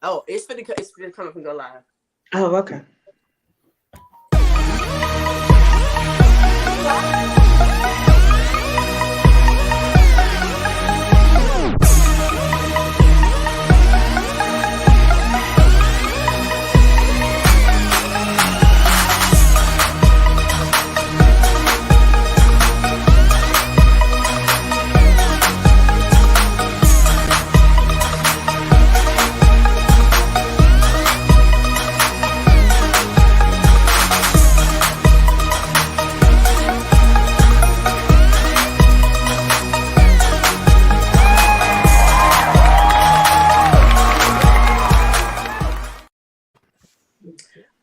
Oh, it's for the coming from go live. Oh, okay.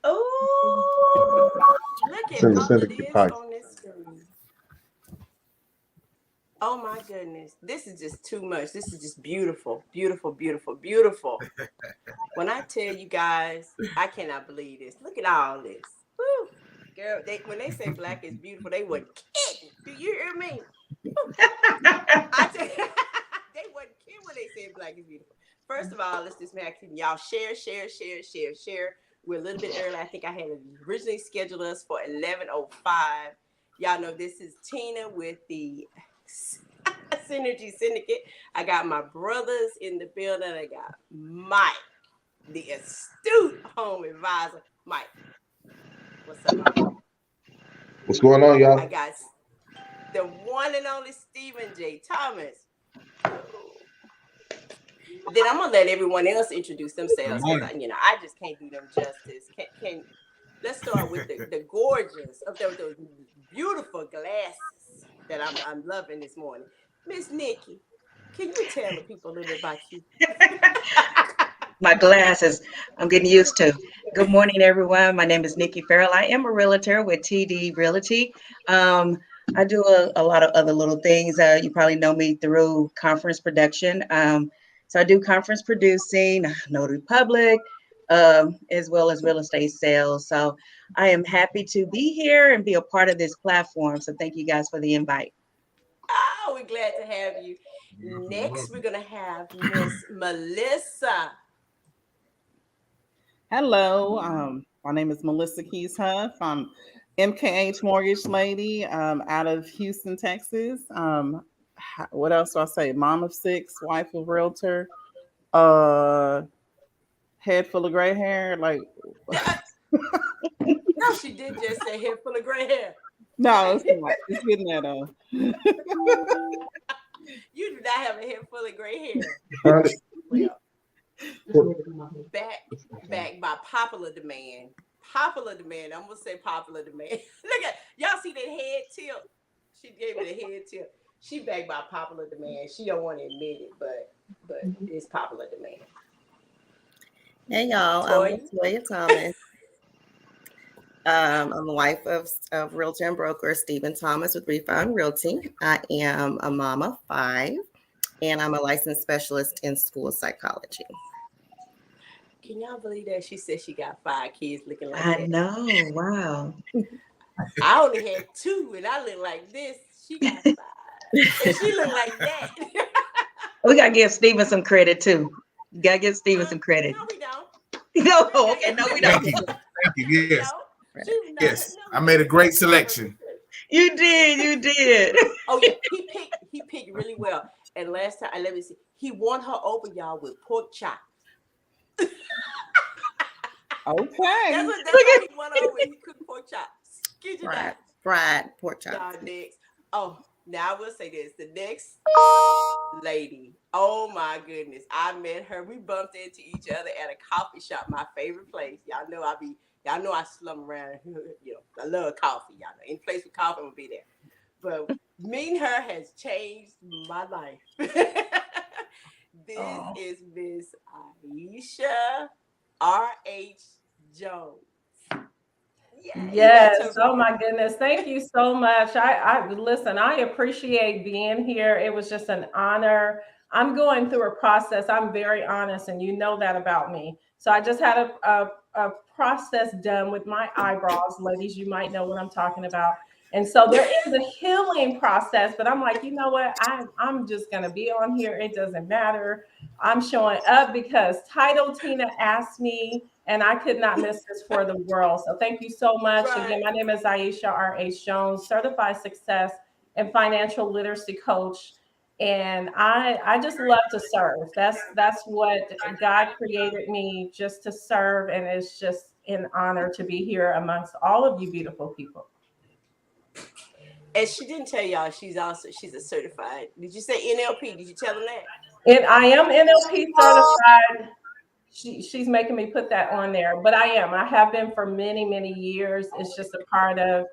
Oh, look at Send the all of Syndicate this pipe. on this screen. Oh my goodness. This is just too much. This is just beautiful, beautiful, beautiful, beautiful. When I tell you guys, I cannot believe this. Look at all this. Woo. Girl, when they say black is beautiful, they wasn't kidding. Do you hear me? I tell you, they wasn't kidding when they said black is beautiful. First of all, let's just make y'all share. We're a little bit early. I think I had originally scheduled us for 11:05. Y'all know this is Tina with the Syndicate. I got my brothers in the building. I got Mike, the astute home advisor. Mike, what's up, Mike? What's going on, y'all? I got the one and only Stephen J. Thomas. Then I'm gonna let everyone else introduce themselves because I just can't do them justice. Can let's start with the gorgeous of those beautiful glasses that I'm loving this morning. Miss Nikki, can you tell the people a little bit about you? My glasses, I'm getting used to. Good morning, everyone. My name is Nikki Farrell. I am a realtor with TD Realty. I do a lot of other little things. You probably know me through conference production. So I do conference producing, notary public, as well as real estate sales. So I am happy to be here and be a part of this platform. So thank you guys for the invite. Oh, we're glad to have you. Next, we're going to have Miss Melissa. Hello, my name is Melissa Keys Huff. I'm MKH Mortgage Lady out of Houston, Texas. What else do I say? Mom of 6, wife of realtor, head full of gray hair. Like, No, she did just say head full of gray hair. no, it's not. It's getting that You do not have a head full of gray hair. Well, back by popular demand. Popular demand. I'm gonna say popular demand. Look at y'all see that head tilt. She gave me the head tilt. She backed by popular demand. She don't want to admit it, but it's popular demand. Hey y'all, I'm Latoya Thomas. I'm the wife of realtor and broker Stephen Thomas with Refound Realty. I am a mom of 5, and I'm a licensed specialist in school psychology. Can y'all believe that? She said she got 5 kids looking like I that. know. Wow. I only had 2 and I look like this. She got 5. And she look like that. We got to give Stephen some credit too. You got to give Stephen some credit. No, we don't. No, okay, no, we don't. Thank you. Yes. Yes. I made a great selection. You did. Oh yeah, he picked really well. And last time, let me see, he won her over, y'all, with pork chops. Okay. That's what he won over. He cooked pork chops. Get you that. Fried pork chops. Y'all next. Oh, now I will say this. The next lady. Oh my goodness. I met her. We bumped into each other at a coffee shop, my favorite place. Y'all know I slum around. I love coffee. Y'all know. Any place with coffee, I'm gonna be there. But meeting her has changed my life. This is Miss Aisha R.H. Jones. Yes. Oh my goodness. Thank you so much. Listen, I appreciate being here. It was just an honor. I'm going through a process. I'm very honest, and you know that about me. So I just had a process done with my eyebrows. Ladies, you might know what I'm talking about. And so there is a healing process, but I'm like, you know what? I'm just going to be on here. It doesn't matter. I'm showing up because Title Tina asked me, and I could not miss this for the world. So thank you so much. Right. Again, my name is Aisha R.H. Jones, certified success and financial literacy coach. And I just love to serve. That's what God created me, just to serve. And it's just an honor to be here amongst all of you beautiful people. And she didn't tell y'all she's a certified. Did you say NLP? Did you tell them that? And I am NLP certified. She's making me put that on there, but I am. I have been for many, many years. It's just a part of,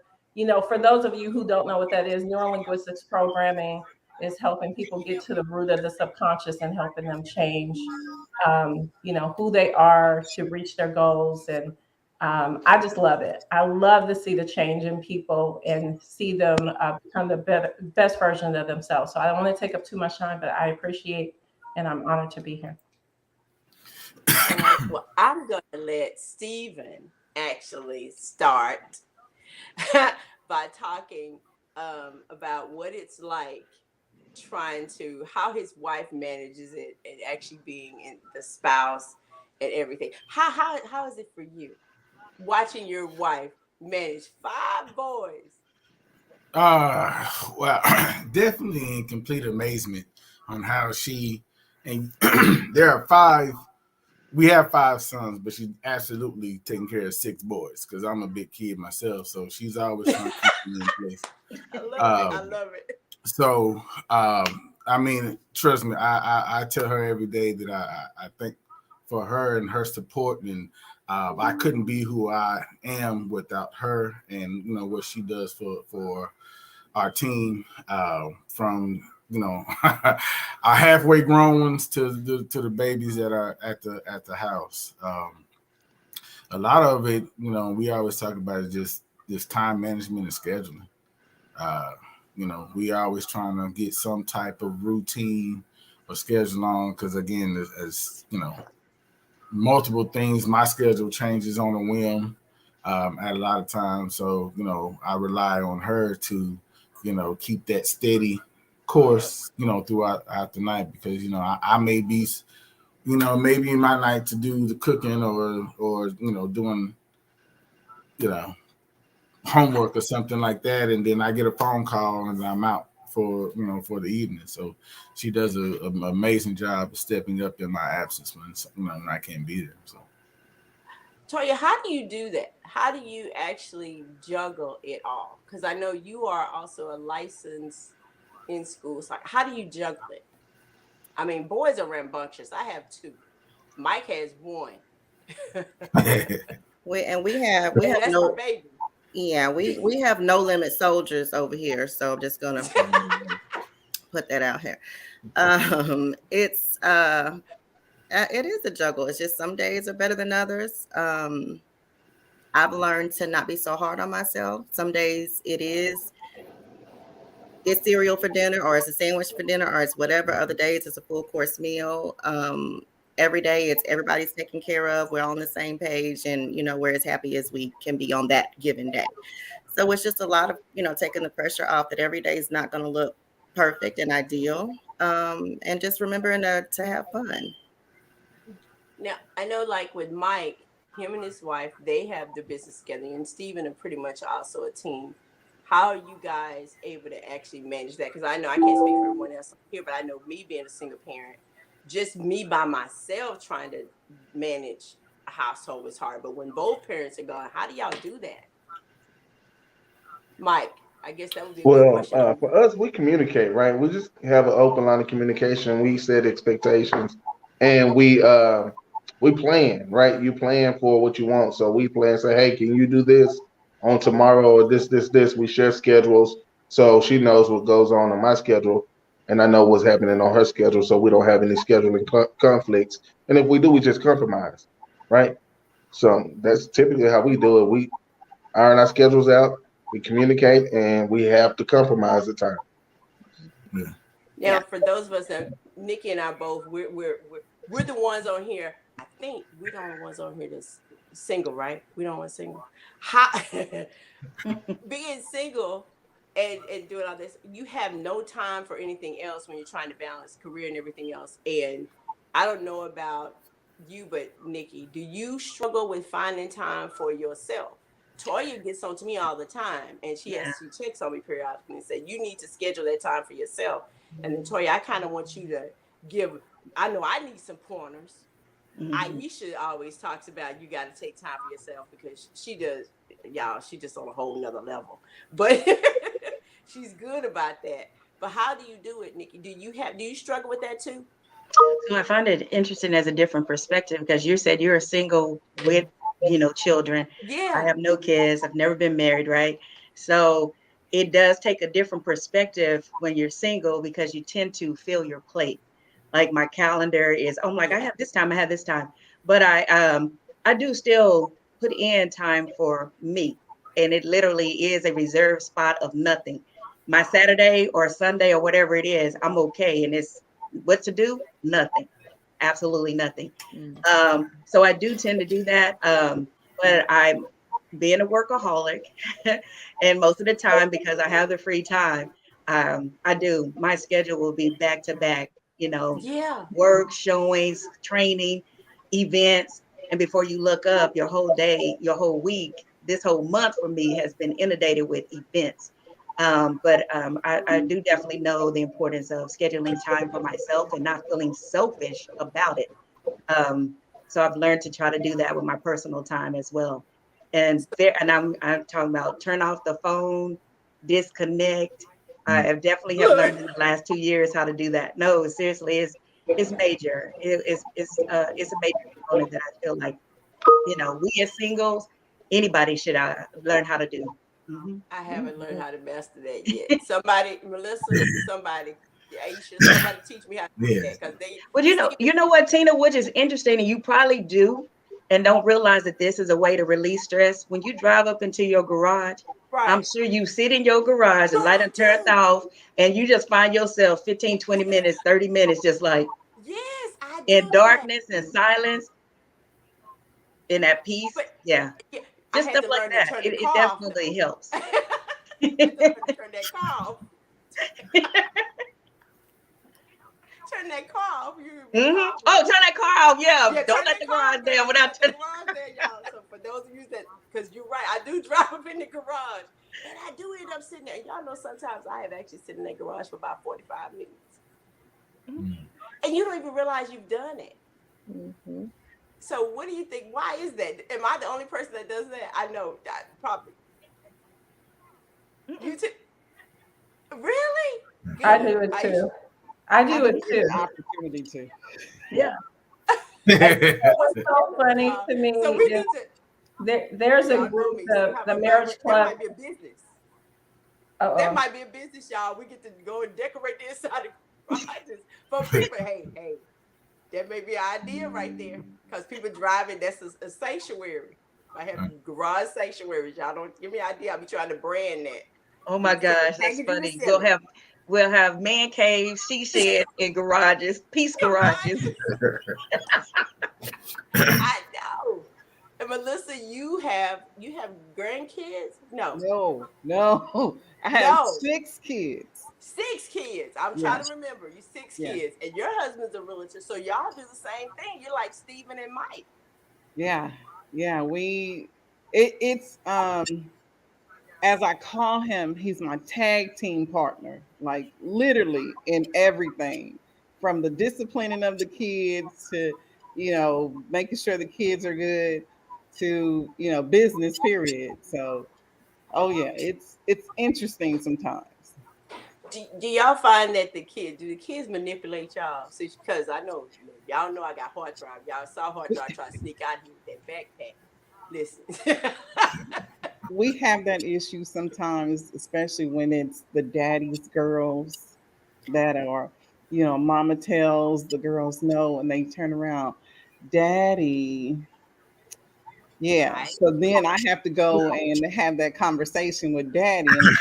for those of you who don't know what that is, neurolinguistics programming is helping people get to the root of the subconscious and helping them change, who they are to reach their goals. And I just love it. I love to see the change in people and see them become the best version of themselves. So I don't want to take up too much time, but I appreciate and I'm honored to be here. All right. Well, I'm going to let Stephen actually start by talking about what it's like how his wife manages it and actually being in the spouse and everything. How is it for you watching your wife manage 5 boys? Well, definitely in complete amazement on how and there are 5. We have 5 sons, but she's absolutely taking care of 6 boys because I'm a big kid myself. So she's always trying to keep me in place. I love it. So, I mean, trust me, I tell her every day that I think for her and her support, and I couldn't be who I am without her and, what she does for our team, from our halfway grown ones to the babies that are at the house. A lot of it, we always talk about is just this time management and scheduling. We always trying to get some type of routine or schedule on because, again, as multiple things, my schedule changes on a whim at a lot of times. So, I rely on her to, keep that steady course, throughout the night because, I may be, maybe in my night to do the cooking or doing, homework or something like that, and then I get a phone call and I'm out for the evening. So she does an amazing job of stepping up in my absence when I can't be there. So Toya, how do you do that? How do you actually juggle it all? Because I know you are also a licensed in school. So how do you juggle it? I mean, boys are rambunctious. I have 2. Mike has 1. We That's have my baby. Yeah, we have no limit soldiers over here, so I'm just gonna put that out here. It is a juggle. It's just some days are better than others. I've learned to not be so hard on myself. Some days it's cereal for dinner, or it's a sandwich for dinner, or it's whatever. Other days it's a full course meal. Every day it's everybody's taken care of. We're all on the same page, and we're as happy as we can be on that given day. So it's just a lot of taking the pressure off that every day is not going to look perfect and ideal, and just remembering to have fun. Now, I know like with Mike, him and his wife, they have their business together, and Steven are pretty much also a team. How are you guys able to actually manage that? Because I know I can't speak for everyone else here, but I know me being a single parent, just me by myself trying to manage a household was hard. But when both parents are gone, how do y'all do that? Mike, I guess that would be a good question. For us, we communicate, right? We just have an open line of communication. We set expectations, and we plan, right? You plan for what you want, so we plan. Say, hey, can you do this on tomorrow or this? We share schedules, so she knows what goes on my schedule, and I know what's happening on her schedule, so we don't have any scheduling conflicts. And if we do, we just compromise, right? So that's typically how we do it. We iron our schedules out, we communicate, and we have to compromise at times. Yeah. Now, for those of us that Nikki and I both, we're the ones on here. I think we're the only ones on here that's single, right? We don't want single. How being single and doing all this, you have no time for anything else when you're trying to balance career and everything else. And I don't know about you, but Nikki, do you struggle with finding time for yourself? Toya gets on to me all the time, and Yeah. she checks on me periodically and say, "You need to schedule that time for yourself." And then Toya, I kind of want you to give. I know I need some pointers. Mhm. Aisha always talks about you got to take time for yourself because she does, y'all. She just on a whole nother level, but she's good about that. But how do you do it, Nikki? Do you struggle with that too? So I find it interesting as a different perspective because you said you're single with, children. I Yeah. have no kids. I've never been married, right? So it does take a different perspective when you're single because you tend to fill your plate. Like my calendar is, oh, I'm like, I Yeah. have this time, I have this time. But I do still put in time for me. And it literally is a reserved spot of nothing. My Saturday or Sunday or whatever it is, I'm okay. And it's what to do? Nothing. Absolutely nothing. Mm. So I do tend to do that. But I'm being a workaholic, and most of the time, because I have the free time, I do. My schedule will be back to back, Yeah. work, showings, training, events. And before you look up, your whole day, your whole week, this whole month for me has been inundated with events. I do definitely know the importance of scheduling time for myself and not feeling selfish about it. Um, so I've learned to try to do that with my personal time as well. And I'm talking about turn off the phone, disconnect. I Mm. have definitely have learned Look, in the last 2 years how to do that. No, seriously, it's major. It's a major component that I feel like we as singles, anybody should learn how to do. Mhm. I haven't learned Mhm. how to master that yet. Somebody, Melissa, somebody, Aisha, somebody teach me how to do Yes. that because they Well, Stephen. you know what, Tina, which is interesting, and you probably do, and don't realize that this is a way to release stress. When you drive up into your garage, I'm Right. sure you sit in your garage, the Girl, light I and turned do. off, and you just find yourself 15, 20 minutes, 30 minutes, just like Yes, I in do that. darkness and silence, in that peace. But Yeah, yeah, I just had stuff to like learn to that. turn the It car off now. definitely helps. I had to learn to turn that car off. Turn that car off. You Mhm. recall Oh, me. turn that car off. Yeah, Yeah, don't turn let that the car garage off, girl. down Don't without let the turning. garage there, y'all. So for those of you that, because you're right, I do drive up in the garage, and I do end up sitting there. And y'all know sometimes I have actually sit in that garage for about 45 minutes, Mm. and you don't even realize you've done it. Mhm. So what do you think? Why is that? Am I the only person that does that? I know, probably. You Mm-mm. too. Really? I Good. do it I too. I I do do it get too. the opportunity to. Yeah. And you know what's so funny y'all. to me So we is need to. there's a Y'all know group, me. See the how we Marriage vibrate? That Club. might be a business. That Uh-oh. might be a business, y'all. We get to go and decorate the inside of garages for people. Hey, hey, that may be an idea right there. Because people driving, that's a sanctuary. I have garage sanctuaries. Y'all don't give me an idea. I'll be trying to brand that. Oh Be my selling, gosh, that's packaging and funny. We'll selling. have man caves, she sheds, and garages, peace garages. Garages. I know. And Melissa, you have grandkids? No. No, no. I have No. 6 kids. 6 kids. I'm trying Yeah, to remember. You six yeah, kids, and your husband's a realtor, so y'all do the same thing. You're like Stephen and Mike. yeah, yeah. It's as I call him, he's my tag team partner, like literally in everything from the disciplining of the kids to, making sure the kids are good to, business period. So, oh yeah, it's interesting sometimes. Do y'all find that do the kids manipulate y'all? See, because I know y'all know I got hard drive. Y'all saw hard drive try to sneak out here with that backpack. Listen, We have that issue sometimes, especially when it's the daddy's girls that are, mama tells the girls no, and they turn around, daddy. Yeah. right? So then I have to go and have that conversation with daddy. And,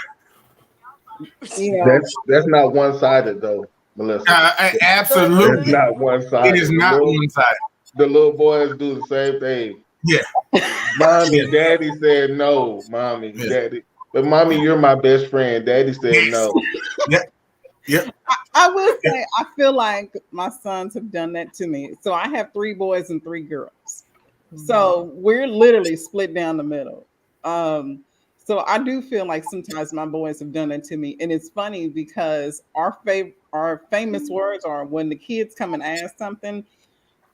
you know, That's not one sided though, Melissa. Look, That's Absolutely. not one It sided. is not one sided. The little boys do the same thing. Yeah. Mommy, Yeah. daddy said no. Mommy, Yeah. daddy. But mommy, you're my best friend. Daddy said Yes. no. Yep. Yep. I will say, I feel like my sons have done that to me. So I have 3 boys and 3 girls. So we're literally split down the middle. Um, so I do feel like sometimes my boys have done that to me, and it's funny because our famous words are when the kids come and ask something.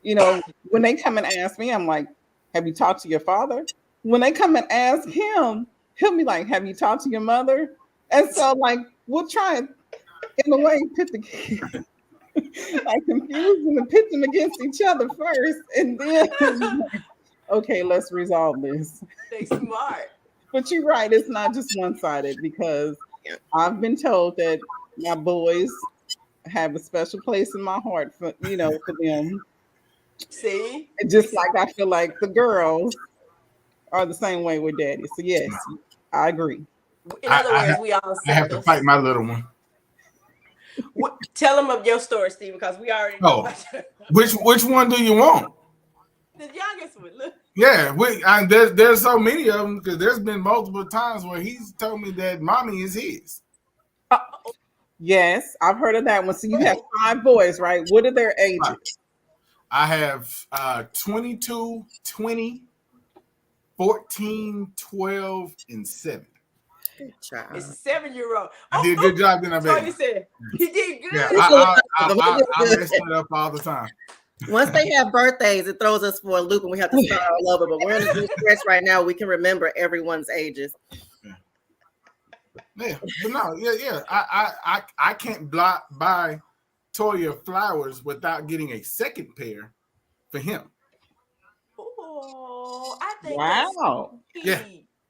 You know, when they come and ask me, I'm like, "Have you talked to your father?" When they come and ask him, he'll be like, "Have you talked to your mother?" And so, like, we'll try and in a way pit the kids, like confuse them and pit them against each other first, and then okay, let's resolve this. They smart. But you're right, it's not just one sided because I've been told that my boys have a special place in my heart for for them. See? And just like I feel like the girls are the same way with daddy. So yes, I agree. In other words, we all I have to sisters. fight my little one. Tell them of your story, Steve, because we already know. Which one do you want? The youngest one. Look. Yeah, there's so many of them because there's been multiple times where he's told me that mommy is his. Yes, I've heard of that one. So you have 5 boys, right? What are their ages? I have 22, 20, 14, 12, and 7. It's a 7-year-old. I did a good job, didn't I, So baby? you said he did good. Yeah, I messed it up all the time. Once they have birthdays, it throws us for a loop and we have to start all over. But we're in a good stretch right now. We can remember everyone's ages. Yeah, but no, yeah. I can't buy Toya flowers without getting a second pair for him. Oh, I think wow. that's Yeah.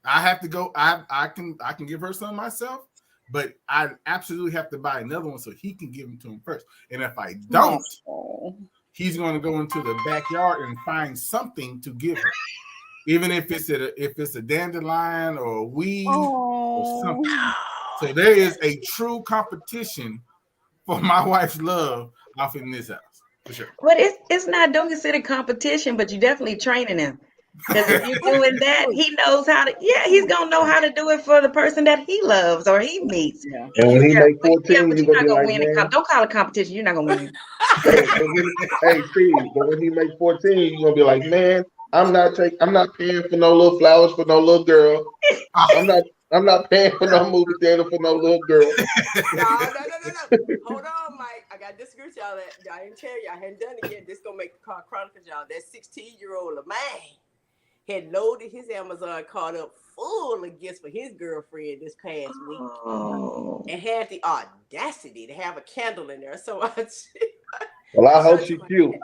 I have to go. I can give her some myself, but I absolutely have to buy another one so he can give them to him first. And if I don't, he's going to go into the backyard and find something to give her, even if it's a dandelion or a weed or something. So there is a true competition for my wife's love off in this house for sure. But it's not, don't consider competition, but you're definitely training him. Because if you're doing that, he knows how to. Yeah, he's gonna know how to do it for the person that he loves or he meets. Yeah. And when he make 14, but you're you're not gonna be gonna like, win. man. Don't call it competition. You're not gonna win. Hey, Steve, but when he make 14, you're gonna be like, man, I'm not paying for no little flowers for no little girl. I'm not paying for no movie theater for no little girl. No. Hold on, Mike. I got to disagree with y'all. I didn't tell you. I hadn't done it yet. This going to make the car chronicles, y'all. That 16-year-old of mine had loaded his Amazon cart up full of gifts for his girlfriend this past week. Oh. And had the audacity to have a candle in there. So Well, I hope she's cute.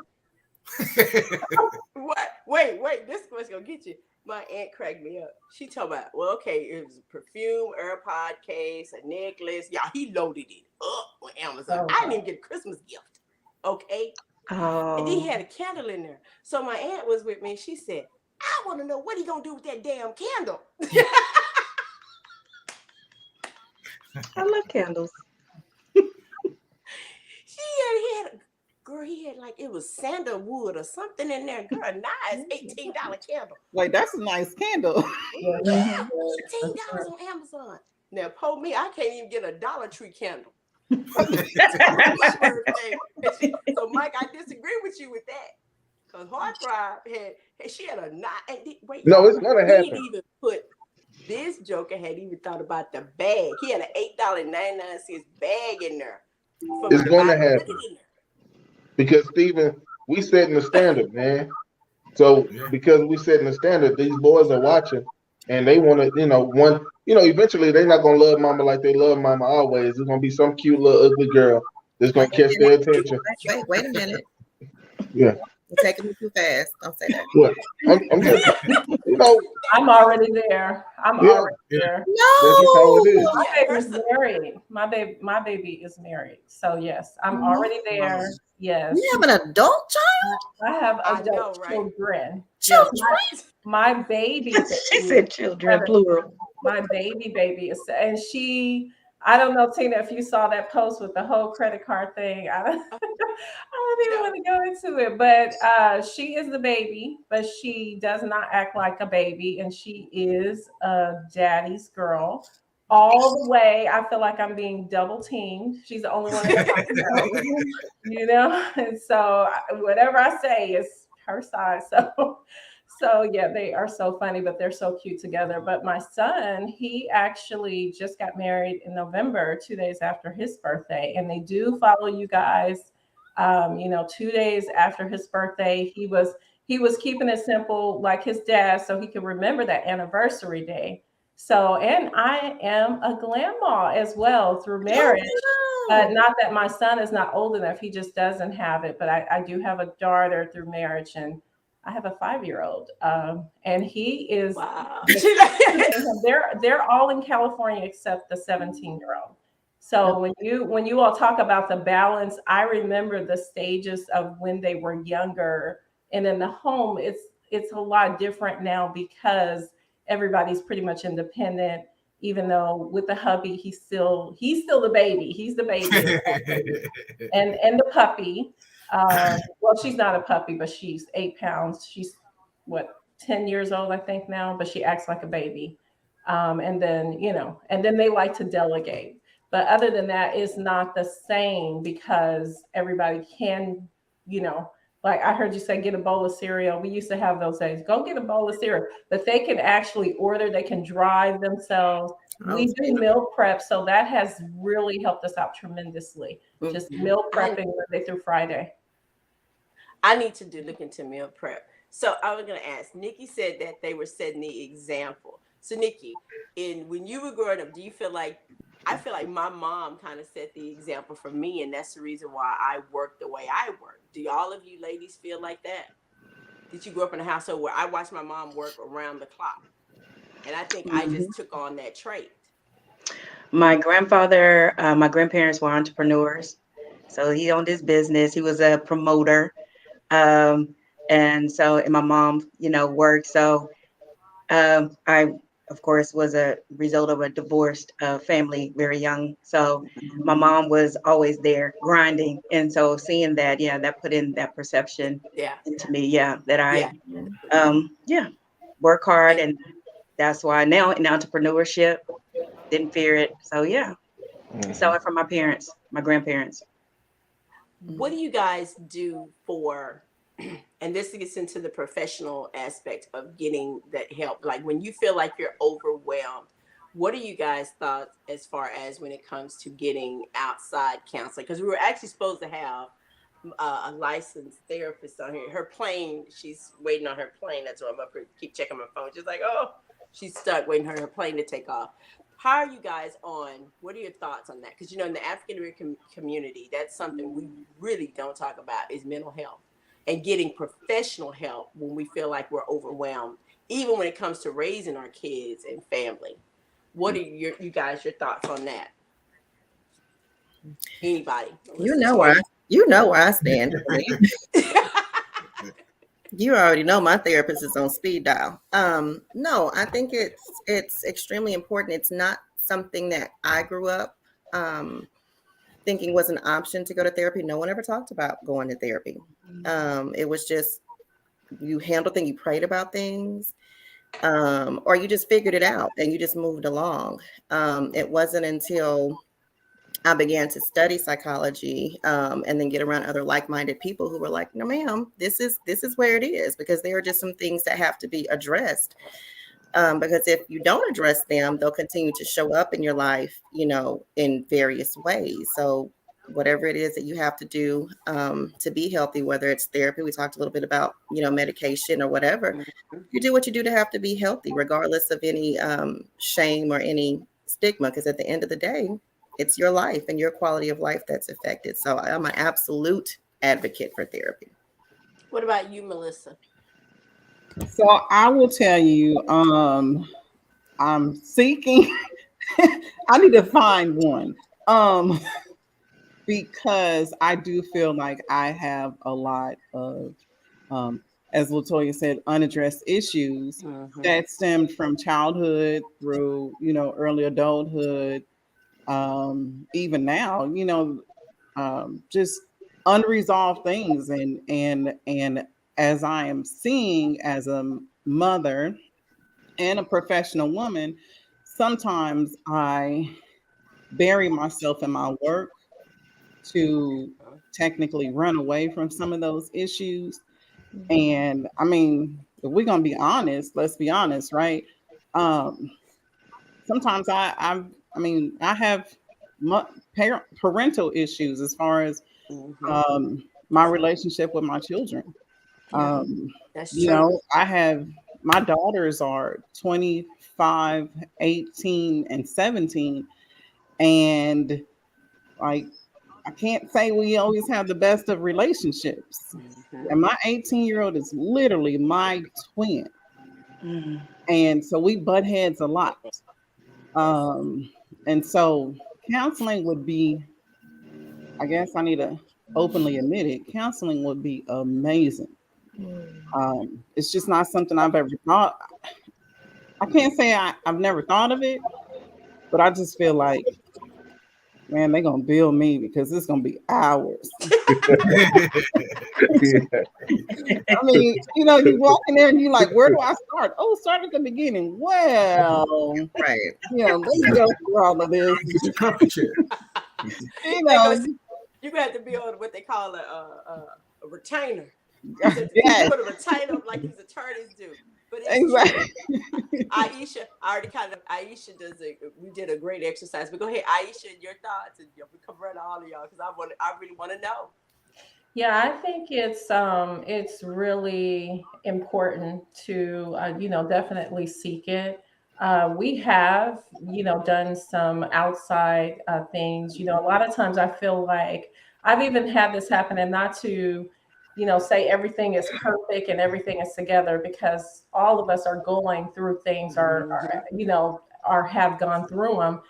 What? Wait. This was going to get you. My aunt cracked me up. She told me, well, okay, it was a perfume, AirPod case, a necklace. Y'all, he loaded it up on Amazon. I didn't even get a Christmas gift. Okay? Oh. And then he had a candle in there. So my aunt was with me and she said, I want to know what he going to do with that damn candle. I love candles. He had like, it was sandalwood or something in there. Girl, nice $18 candle. Like, that's a nice candle. Yeah, $18 on Amazon. Now, po me, I can't even get a Dollar Tree candle. So, Mike, I disagree with you with that. Because Hard Drive she had a knot. No, it's gonna happen. He even put this joker had even thought about the bag. He had an $8.99 bag in there. It's gonna happen. Because Steven, we setting the standard, man. So because we setting the standard, these boys are watching and they want to, eventually they're not gonna love mama like they love mama always. There's gonna be some cute little ugly girl that's gonna catch their attention. Wait a minute. Yeah. You're taking me too fast. Don't say that. What? I'm just, I'm already there. Already there. No. My baby's married. My baby is married. So yes, I'm already there. Yes. You have an adult child? I have adult children. Yes, my baby. She said children, plural. My baby is, and I don't know, Tina, if you saw that post with the whole credit card thing. I don't even want to go into it, but she is the baby, but she does not act like a baby, and she is a daddy's girl. all the way. I feel like I'm being double teamed. She's the only one in the house, you know. And so whatever I say is her side. So yeah, they are so funny, but they're so cute together. But my son, he actually just got married in November, 2 days after his birthday, and they do follow you guys. 2 days after his birthday, he was keeping it simple like his dad, so he could remember that anniversary day. So, and I am a grandma as well through marriage. Not that my son is not old enough, he just doesn't have it. But I do have a daughter through marriage, and I have a 5-year-old, and he is. Wow. They're all in California except the 17-year-old. So when you all talk about the balance, I remember the stages of when they were younger, and in the home, it's a lot different now because everybody's pretty much independent. Even though with the hubby, he's still the baby. He's the baby and the puppy. Well, she's not a puppy, but she's 8 pounds. She's what 10 years old, I think now, but she acts like a baby. And then they like to delegate. But other than that, it's not the same because everybody can, like I heard you say, get a bowl of cereal. We used to have those days. Go get a bowl of cereal, but they can actually order. They can drive themselves. We do meal prep, so that has really helped us out tremendously. Just meal prepping Monday through Friday. I need to look into meal prep. So I was going to ask. Nikki said that they were setting the example. So Nikki, when you were growing up, do you feel like? I feel like my mom kind of set the example for me, and that's the reason why I work the way I work. Do all of you ladies feel like that? Did you grow up in a household where I watched my mom work around the clock? And I think I just took on that trait. My grandfather, my grandparents were entrepreneurs. So he owned his business. He was a promoter. And my mom, worked. So I, of course, was a result of a divorced family, very young. So my mom was always there grinding. And so seeing that, that put in that perception into me, that I, work hard. And that's why now in entrepreneurship, didn't fear it. So, I saw it from my parents, my grandparents. What do you guys do for, and this gets into the professional aspect of getting that help, like when you feel like you're overwhelmed, what are you guys thoughts as far as when it comes to getting outside counseling? Because we were actually supposed to have a licensed therapist on here. Her plane, she's waiting on her plane. That's why I'm up here, keep checking my phone. She's like, oh, she's stuck waiting for her plane to take off. How are you guys on? What are your thoughts on that? Because, in the African American community, that's something we really don't talk about is mental health and getting professional help when we feel like we're overwhelmed, even when it comes to raising our kids and family. What are your thoughts on that? Anybody? You know where I stand. You already know my therapist is on speed dial. No, I think it's extremely important. It's not something that I grew up thinking was an option to go to therapy. No one ever talked about going to therapy. It was just you handled things, you prayed about things, or you just figured it out and you just moved along. It wasn't until I began to study psychology and then get around other like-minded people who were like, no, ma'am, this is where it is, because there are just some things that have to be addressed. Because if you don't address them, they'll continue to show up in your life, in various ways. So whatever it is that you have to do to be healthy, whether it's therapy, we talked a little bit about, medication or whatever, you do what you do to have to be healthy, regardless of any shame or any stigma, because at the end of the day, it's your life and your quality of life that's affected. So I'm an absolute advocate for therapy. What about you, Melissa? So I will tell you, I'm seeking, I need to find one. Because I do feel like I have a lot of, as Latoya said, unaddressed issues that stemmed from childhood through, early adulthood, even now, just unresolved things. And as I am seeing as a mother and a professional woman, sometimes I bury myself in my work to technically run away from some of those issues. And I mean, if we're gonna be honest, let's be honest, right? Um, Sometimes I mean, I have parental issues as far as my relationship with my children. Yeah, Um, that's you true. know, I have my daughters are 25, 18, and 17. And like, I can't say we always have the best of relationships. And my 18-year-old is literally my twin. Mhm. And so we butt heads a lot. Um, and so counseling would be, I guess I need to openly admit it, counseling would be amazing. It's just not something I've ever thought. I can't say I've never thought of it, but I just feel like, man, they're gonna bill me because it's gonna be hours. Yeah. I mean, you know, you walk in there and you like, where do I start? Oh, start at the beginning. Well, Right. you know, let me go through all of this. Get your comfy chair. You They go, know, you're gonna have to be on what they call a retainer. You said you yes, put a retainer up like these attorneys do. But it's true. exactly. Aisha, I already kind of Aisha does a we did a great exercise. But go ahead, Aisha, your thoughts, and we come run all of y'all because I really want to know. Yeah, I think it's really important to definitely seek it. We have done some outside things. A lot of times I feel like I've even had this happen, and not to say everything is perfect and everything is together, because all of us are going through things, or have gone through them.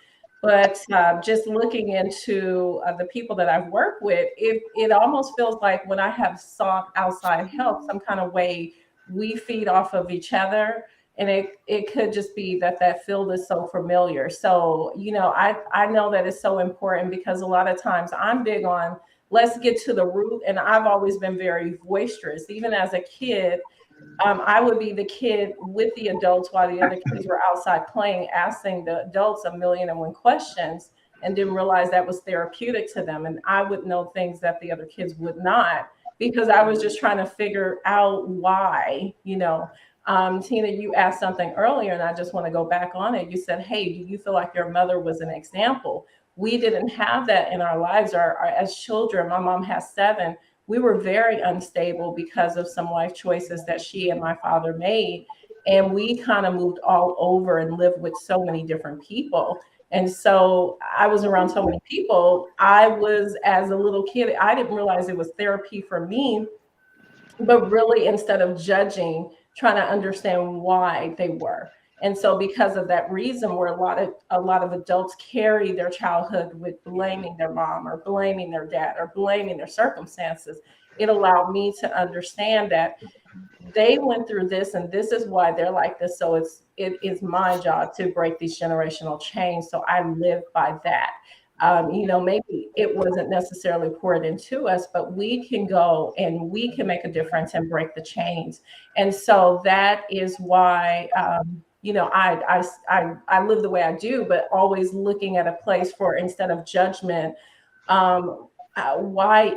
But just looking into the people that I've worked with, it almost feels like when I have sought outside help, some kind of way we feed off of each other. And it could just be that field is so familiar. So, I know that it's so important, because a lot of times I'm big on let's get to the root. And I've always been very boisterous. Even as a kid, I would be the kid with the adults while the other kids were outside playing, asking the adults a million and one questions, and didn't realize that was therapeutic to them. And I would know things that the other kids would not, because I was just trying to figure out why. Tina, you asked something earlier, and I just want to go back on it. You said, hey, do you feel like your mother was an example? We didn't have that in our lives. As children, my mom has seven. We were very unstable because of some life choices that she and my father made. And we kind of moved all over and lived with so many different people. And so I was around so many people. I was, as a little kid, I didn't realize it was therapy for me, but really, instead of judging, trying to understand why they were. And so because of that reason, where a lot of adults carry their childhood with blaming their mom, or blaming their dad, or blaming their circumstances, it allowed me to understand that they went through this, and this is why they're like this. So it is my job to break these generational chains. So I live by that. Maybe it wasn't necessarily poured into us, but we can go and we can make a difference and break the chains. And so that is why, I live the way I do, but always looking at a place for, instead of judgment, why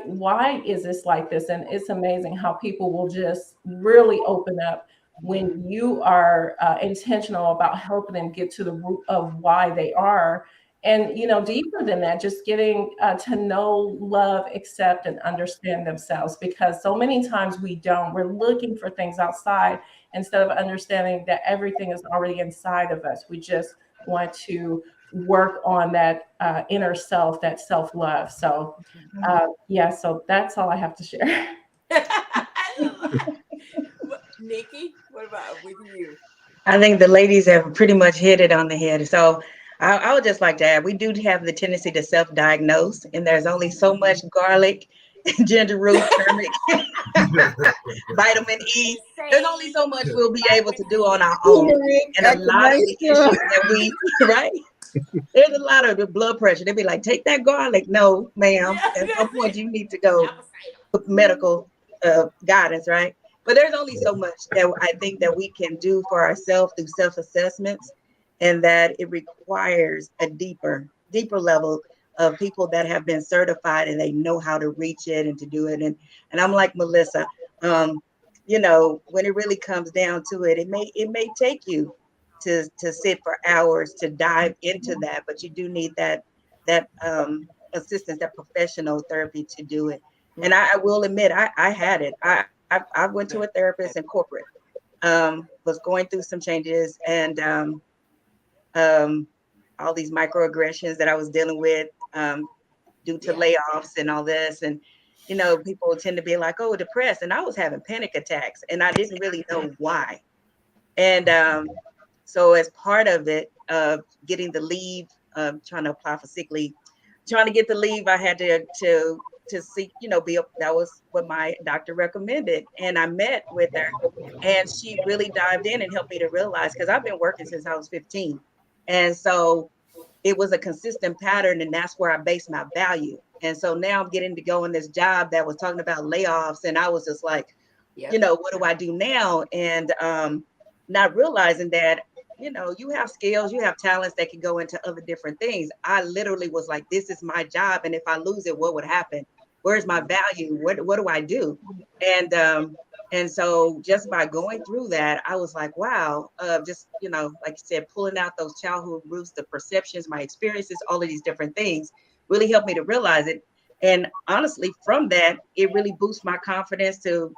is this like this? And it's amazing how people will just really open up when you are intentional about helping them get to the root of why they are. And deeper than that, just getting to know, love, accept, and understand themselves, because so many times we're looking for things outside, instead of understanding that everything is already inside of us. We just want to work on that inner self, that self-love. So yeah, so that's all I have to share. Nikki, what about with you? I think the ladies have pretty much hit it on the head. So I would just like to add, we do have the tendency to self-diagnose, and there's only so much garlic, ginger root, turmeric, vitamin E. There's only so much we'll be able to do on our own. Turmeric, And a lot of the echinacea. issues that we, right? There's a lot of the blood pressure. They'll be like, take that garlic. No, ma'am. Yeah, At some that's point, it. you need to go Apple medical guidance, right? But there's only so much that I think that we can do for ourselves through self-assessments and that it requires a deeper level of people that have been certified and they know how to reach it and to do it. And I'm like Melissa, you know, when it really comes down to it, it may take you to sit for hours to dive into that, but you do need that assistance, that professional therapy to do it. And I will admit, I had it. I went to a therapist in corporate, was going through some changes, and um, all these microaggressions that I was dealing with, due to layoffs and all this. And, you know, people tend to be like, oh, depressed. And I was having panic attacks and I didn't really know why. And so as part of it, getting the leave, trying to apply for sick leave, trying to get the leave, I had to seek, you know, that was what my doctor recommended. And I met with her and she really dived in and helped me to realize, because I've been working since I was 15. And so it was a consistent pattern, and that's where I base my value. And so now I'm getting to go in this job that was talking about layoffs, and I was just like, you know, what do I do now? And not realizing that, you know, you have skills, you have talents that can go into other different things. I literally was like, this is my job, and if I lose it, what would happen? Where's my value? What do I do? And so just by going through that, I was like, wow, just, you know, like you said, pulling out those childhood roots, the perceptions, my experiences, all of these different things really helped me to realize it. And honestly, from that, it really boosts my confidence to,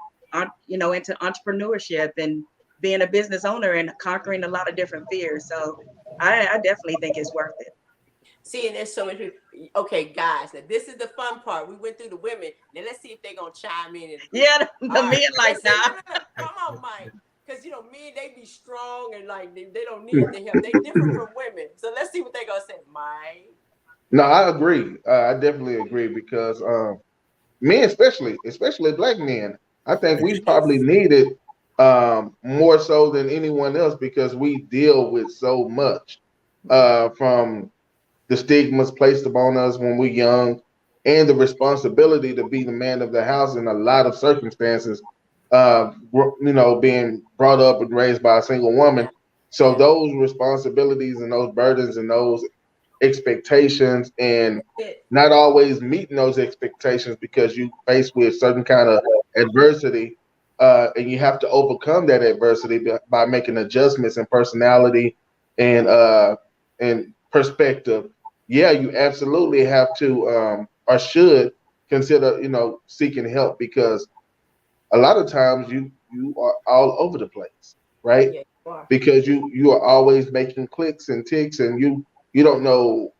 you know, into entrepreneurship and being a business owner and conquering a lot of different fears. So I definitely think it's worth it. See, and there's so many people. Okay, guys, now this is the fun part. We went through the women. Now let's see if they're gonna chime in the group. Yeah, the men like that. No. Come on, Mike. Because, you know, men, they be strong and like they don't need the help. They different from women. So let's see what they're gonna say, Mike. No, I agree. I definitely agree because men, especially black men, I think we probably need it more so than anyone else because we deal with so much from the stigmas placed upon us when we're young and the responsibility to be the man of the house in a lot of circumstances, you know, being brought up and raised by a single woman. So those responsibilities and those burdens and those expectations and not always meeting those expectations because you faced with certain kind of adversity, and you have to overcome that adversity by making adjustments in personality and perspective. Yeah, you absolutely have to or should consider, you know, seeking help because a lot of times you are all over the place, right? Because you are always making clicks and ticks and you don't know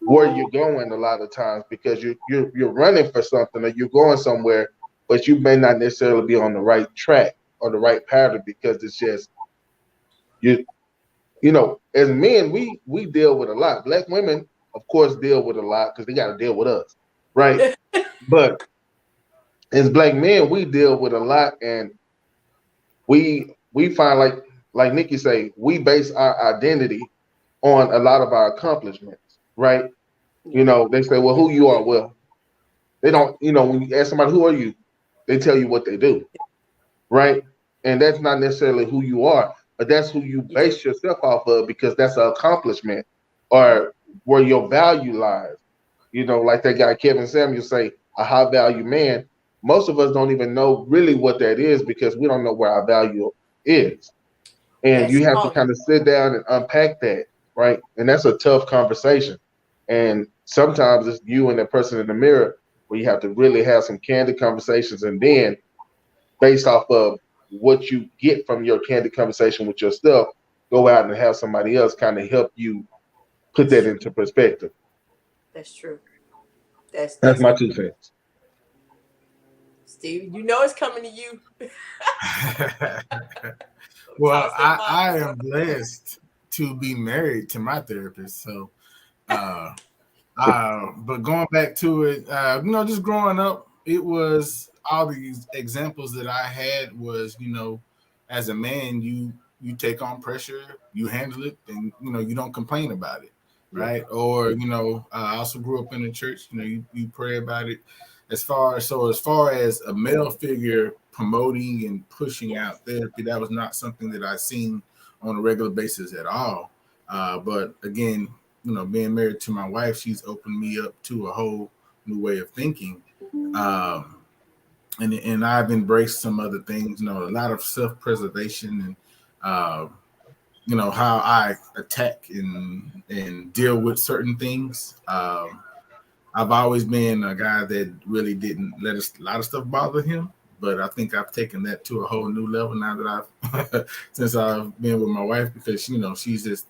where you're going a lot of times because you're running for something or you're going somewhere, but you may not necessarily be on the right track or the right pattern because it's just you know, as men we deal with a lot. Black women, of course, deal with a lot because they got to deal with us, right? But as black men, we deal with a lot, and we find like Nikki say, we base our identity on a lot of our accomplishments, right? You know, they say, well, who you are? Well, they don't, you know, when you ask somebody, who are you? They tell you what they do, right? And that's not necessarily who you are, but that's who you base yourself off of because that's an accomplishment or where your value lies. You know, like that guy Kevin Samuel say, a high value man. Most of us don't even know really what that is because we don't know where our value is. And you have to kind of sit down and unpack that, right? And that's a tough conversation. And sometimes it's you and that person in the mirror where you have to really have some candid conversations. And then based off of what you get from your candid conversation with yourself, go out and have somebody else kind of help you put that into perspective. That's true. That's my 2 cents. Steve, you know it's coming to you. Well, I am blessed to be married to my therapist. So, but going back to it, you know, just growing up, it was all these examples that I had was, you know, as a man, you take on pressure, you handle it, and you know, you don't complain about it, right? Or you know, I also grew up in the church. You know, you pray about it. As far as a male figure promoting and pushing out therapy. That was not something that I seen on a regular basis at all. But again, being married to my wife, she's opened me up to a whole new way of thinking. And I've embraced some other things, a lot of self-preservation and how I attack and deal with certain things. I've always been a guy that really didn't let a lot of stuff bother him, but I think I've taken that to a whole new level now that I've since I've been with my wife, because she's just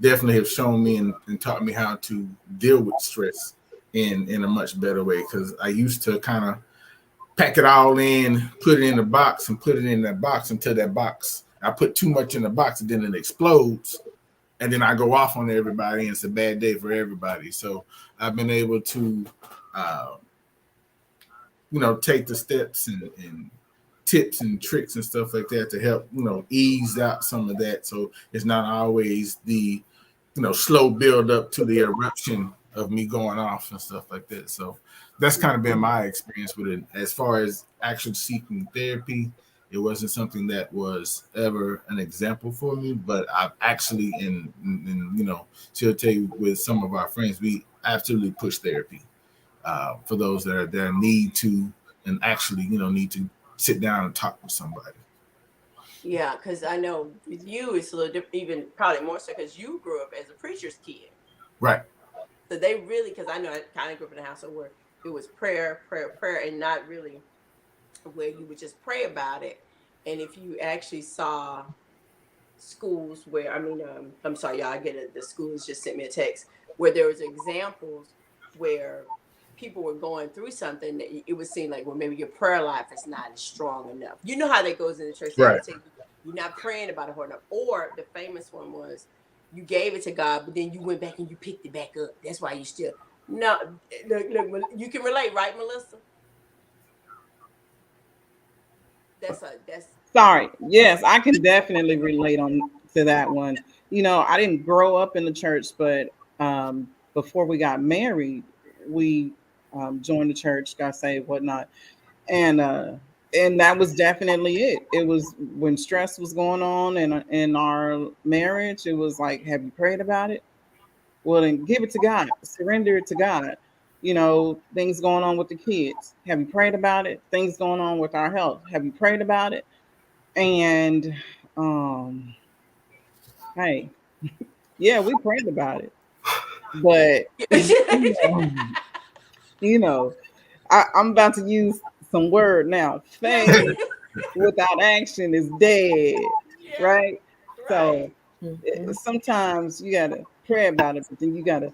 definitely have shown me and taught me how to deal with stress in a much better way. Because I used to kind of pack it all in, put it in a box, and put it in that box until that box, I put too much in the box and then it explodes. And then I go off on everybody, and it's a bad day for everybody. So I've been able to, take the steps and tips and tricks and stuff like that to help, ease out some of that. So it's not always the, slow build up to the eruption of me going off and stuff like that. So that's kind of been my experience with it. As far as actually seeking therapy, it wasn't something that was ever an example for me, but I've actually, she'll tell you, with some of our friends, we absolutely push therapy for those that need to, and actually, need to sit down and talk with somebody. Yeah, because I know with you it's a little different, even probably more so because you grew up as a preacher's kid. Right. So they really, because I know I kind of grew up in a household where it was prayer, prayer, prayer, and not really where you would just pray about it. And if you actually saw schools where, I'm sorry, y'all, I get it. The schools just sent me a text where there was examples where people were going through something that it would seem like, well, maybe your prayer life is not as strong enough. You know how that goes in the church. They Right. say you're not praying about it hard enough. Or the famous one was you gave it to God, but then you went back and you picked it back up. That's why you still no. Look, you can relate, right, Melissa? That's Sorry. Yes, I can definitely relate on to that one. I didn't grow up in the church, but before we got married, we joined the church, got saved, whatnot, and that was definitely it. It was when stress was going on in our marriage. It was like, have you prayed about it? Well, then give it to God. Surrender it to God. Things going on with the kids. Have you prayed about it? Things going on with our health. Have you prayed about it? And hey, yeah, we prayed about it. But you know, I'm about to use some word now. Faith without action is dead, yeah, right? right. So sometimes you gotta pray about it, but then you gotta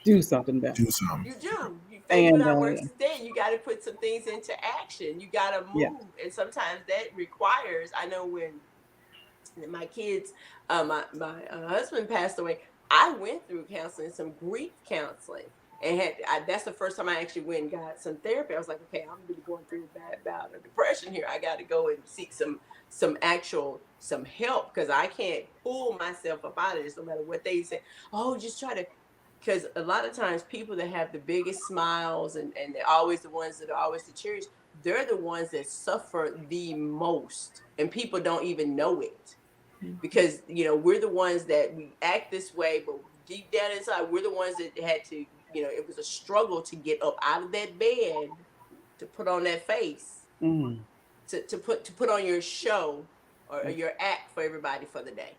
do something about Do it. something. You do. You faith And without works is dead. You got to put some things into action. You got to yeah, move, and sometimes that requires. I know when my kids, my husband passed away. I went through counseling, some grief counseling, and that's the first time I actually went and got some therapy. I was like, okay, I'm really going through a bad bout of depression here. I got to go and seek some help because I can't pull myself up out of this no matter what they say. Oh, just try to. Because a lot of times people that have the biggest smiles and they're always the ones that are always the cheeriest, they're the ones that suffer the most, and people don't even know it because we're the ones that we act this way, but deep down inside we're the ones that had to, it was a struggle to get up out of that bed, to put on that face, mm, to put on your show or your act for everybody for the day,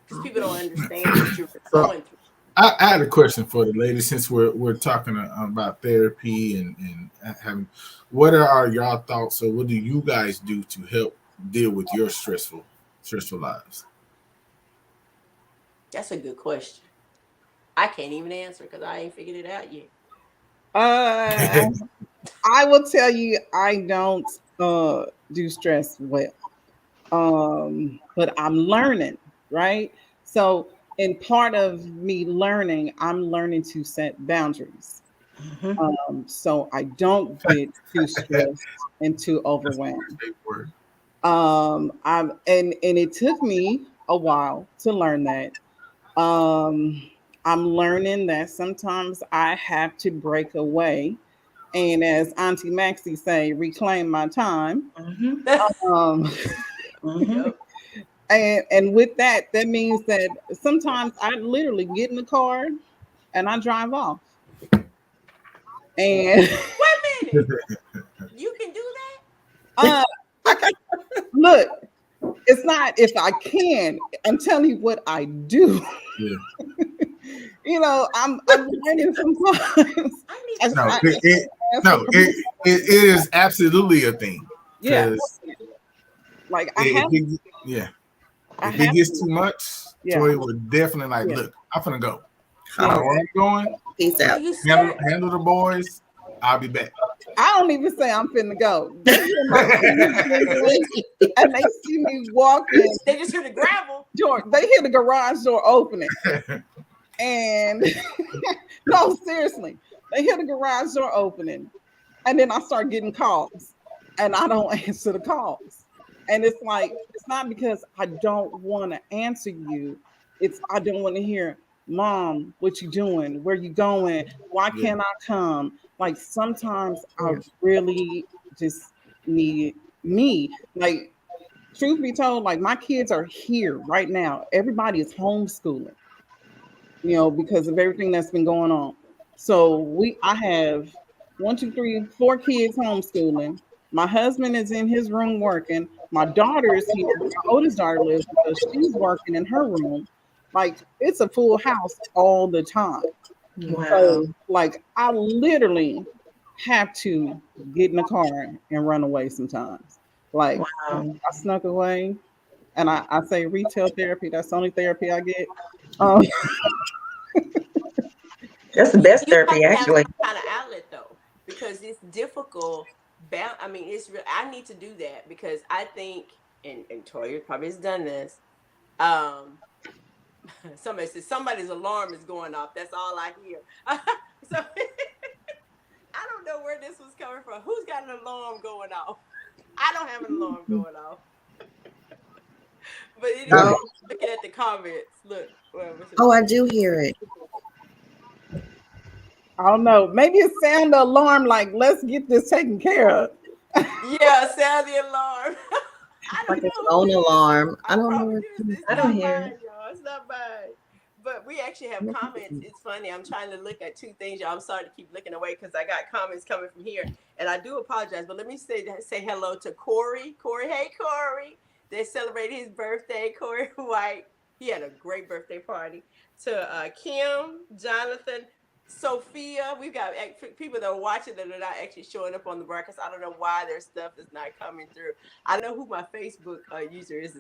because people don't understand what you're So going through. I had a question for the ladies, since we're talking about therapy and having. What are y'all thoughts, or what do you guys do to help deal with your stressful lives? That's a good question. I can't even answer because I ain't figured it out yet. uh, I will tell you, I don't do stress well. But I'm learning, right? So, in part of me learning, I'm learning to set boundaries. So I don't get too stressed and too That's a overwhelmed. big word. And it took me a while to learn that. Um, I'm learning that sometimes I have to break away And as Auntie Maxie say, reclaim my time. Mhm. Um, Mhm. Yep. and with that, that means that sometimes I literally get in the car and I drive off. And Wait a minute. You can do that? uh, I can look. It's not if I can. I'm telling you what I do. Yeah. I'm learning sometimes. I need I, to No, try I that. ask for no, permission. it is absolutely a thing. Yeah, Because like if it, yeah, I if it have gets to. too much, Yeah, Toya would definitely like, yeah, look, I'm finna go. I yeah. don't know where I'm going. Peace Are out. you Handle, serious? handle the boys. I'll be back. I don't even say I'm finna go. They hear my keys jingling and they see me walking. They just hear the gravel. They hear the garage door opening. And no, seriously, they hear the garage door opening. And then I start getting calls and I don't answer the calls. And it's like, it's not because I don't want to answer you. It's I don't want to hear, Mom, what you doing? Where you going? Why Yeah. can't I come? Like sometimes I really just need me. Like, truth be told, like my kids are here right now. Everybody is homeschooling, because of everything that's been going on. So I have one, two, three, four kids homeschooling. My husband is in his room working. My daughter is here. My oldest daughter lives with us. She's working in her room. Like it's a full house all the time. Wow. So like I literally have to get in the car and run away sometimes. Like Wow. I snuck away and I say retail therapy. That's the only therapy I get. Um, That's the best You got therapy, to have actually. some kind of outlet though, because it's difficult. I mean, it's real. I need to do that because I think, and Toya probably has done this. Um, somebody says somebody's alarm is going off. That's all I hear. So I don't know where this was coming from. Who's got an alarm going off? I don't have an alarm going off. But Oh, anyway, looking at the comments, look. oh, I do hear it. I don't know. Maybe it sound the alarm like let's get this taken care of. Yeah, sound the alarm. I Like don't it's an know who own it is. alarm. I I don't know promise what you, it's I don't not hear mine, it. y'all. It's not mine. But we actually have comments. It's funny. I'm trying to look at two things, y'all. I'm sorry to keep looking away because I got comments coming from here, and I do apologize. But let me say hello to Corey. Corey, hey Corey. They celebrated his birthday. Corey White. He had a great birthday party. To Kim, Jonathan, Sophia. We've got people that are watching that are not actually showing up on the broadcast. I don't know why their stuff is not coming through. I know who my Facebook user is.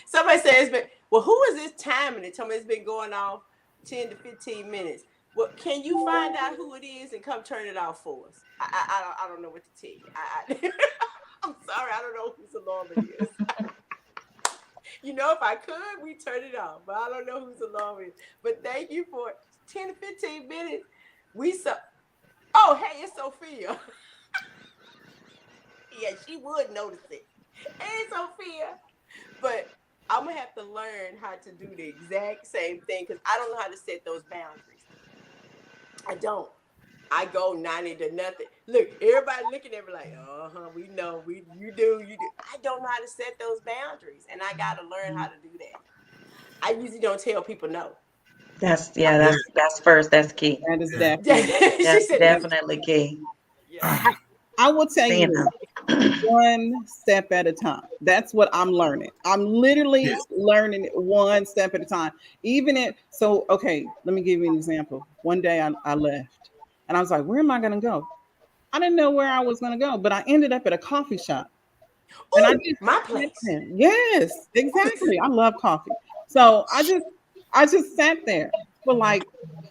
Somebody says, "But well, who is this time?" And they tell me it's been going off 10 to 15 minutes. Well, can you find out who it is and come turn it off for us? I don't know what to tell you. I'm sorry, I don't know whose alarm it is. If I could, we turn it off, but I don't know whose alarm it is. But thank you for 10 to 15 minutes. Oh, hey, it's Sophia. Yeah, she would notice it. Hey, Sophia. But I'm gonna have to learn how to do the exact same thing because I don't know how to set those boundaries. I don't. I go 90 to nothing. Look, everybody looking at me like, we know, you do. I don't know how to set those boundaries, and I gotta learn how to do that. I usually don't tell people no. That's first. That's key. That is Yeah. definitely. She That's said, definitely key. yeah. I will tell Saying you one step at a time. That's what I'm learning. I'm literally Yes. learning it one step at a time. Okay, let me give you an example. One day I left and I was like, where am I going to go? I didn't know where I was going to go, but I ended up at a coffee shop. And I Oh, just my sat place. there. Yes, exactly. I love coffee. So I just sat there for like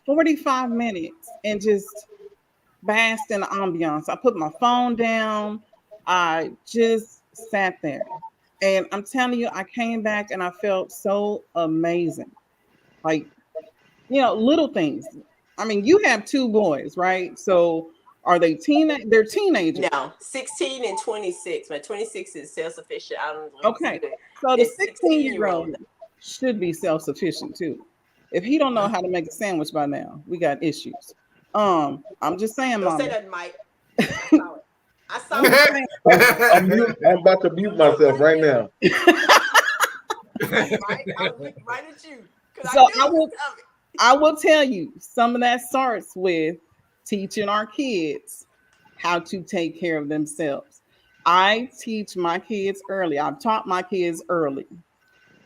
45 minutes and just basked in the ambiance. I put my phone down. I just sat there. And I'm telling you, I came back and I felt so amazing. Like, little things. I mean, you have two boys, right? So are they they're teenagers. No, 16 and 26. My 26 is self-sufficient. I don't know. Okay. So the The 16-year-old. 16-year-old should be self-sufficient too. If he don't know how to make a sandwich by now, we got issues. I'm just saying, Don't say mama. that, Mike. saw it. I saw I'm it. saying, I'm about to mute myself right now. Mike, I was looking right at you because I so knew it was coming. I will tell you some of that starts with teaching our kids how to take care of themselves. I teach my kids early. I've taught my kids early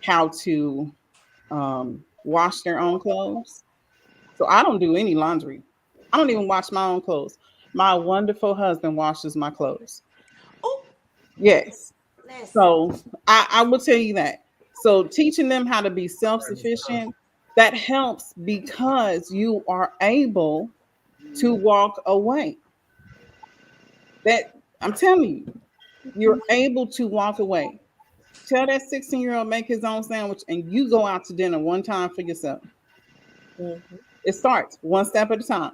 how to wash their own clothes. So I don't do any laundry. I don't even wash my own clothes. My wonderful husband washes my clothes. Oh, Yes. listen. So I will tell you that. So teaching them how to be self-sufficient, that helps because you are able to walk away. That I'm telling you, you're able to walk away. Tell that 16-year-old make his own sandwich and you go out to dinner one time for yourself. Mhm. It starts one step at a time.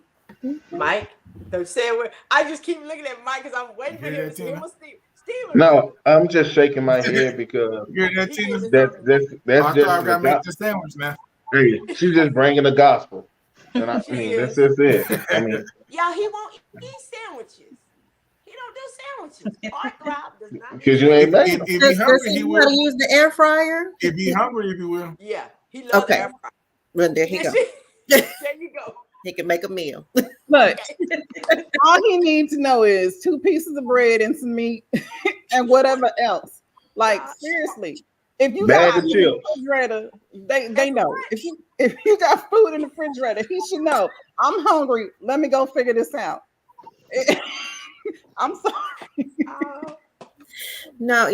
Mike, don't say a word. I just keep looking at Mike because I'm You waiting for hear him to that, say it Tina? was Steve. Steven, No, I'm just shaking my head because You hear that, he Tina? gave me that's something. that's that's I thought just I the gotta make gospel. the sandwich now. Hey, she's just bringing the gospel, and I She mean that's is. just it. I mean, Y'all, he won't eat sandwiches. He don't do sandwiches. Heartthrob does not eat because you ain't made them. sandwiches. If he Does hungry, he he know how will. to use the air fryer? If he hungry, if he will. Yeah, he loves the Okay, air fryer. well there he Yes, go. there you go. He can make a meal. Look, Okay. all he needs to know is 2 pieces of bread and some meat and whatever else. Like God, seriously, if you got Bag God, of food in the chips. refrigerator, they that's a know. If lunch. you got food in the refrigerator, he should know. I'm hungry. Let me go figure this out. I'm sorry. Oh, No,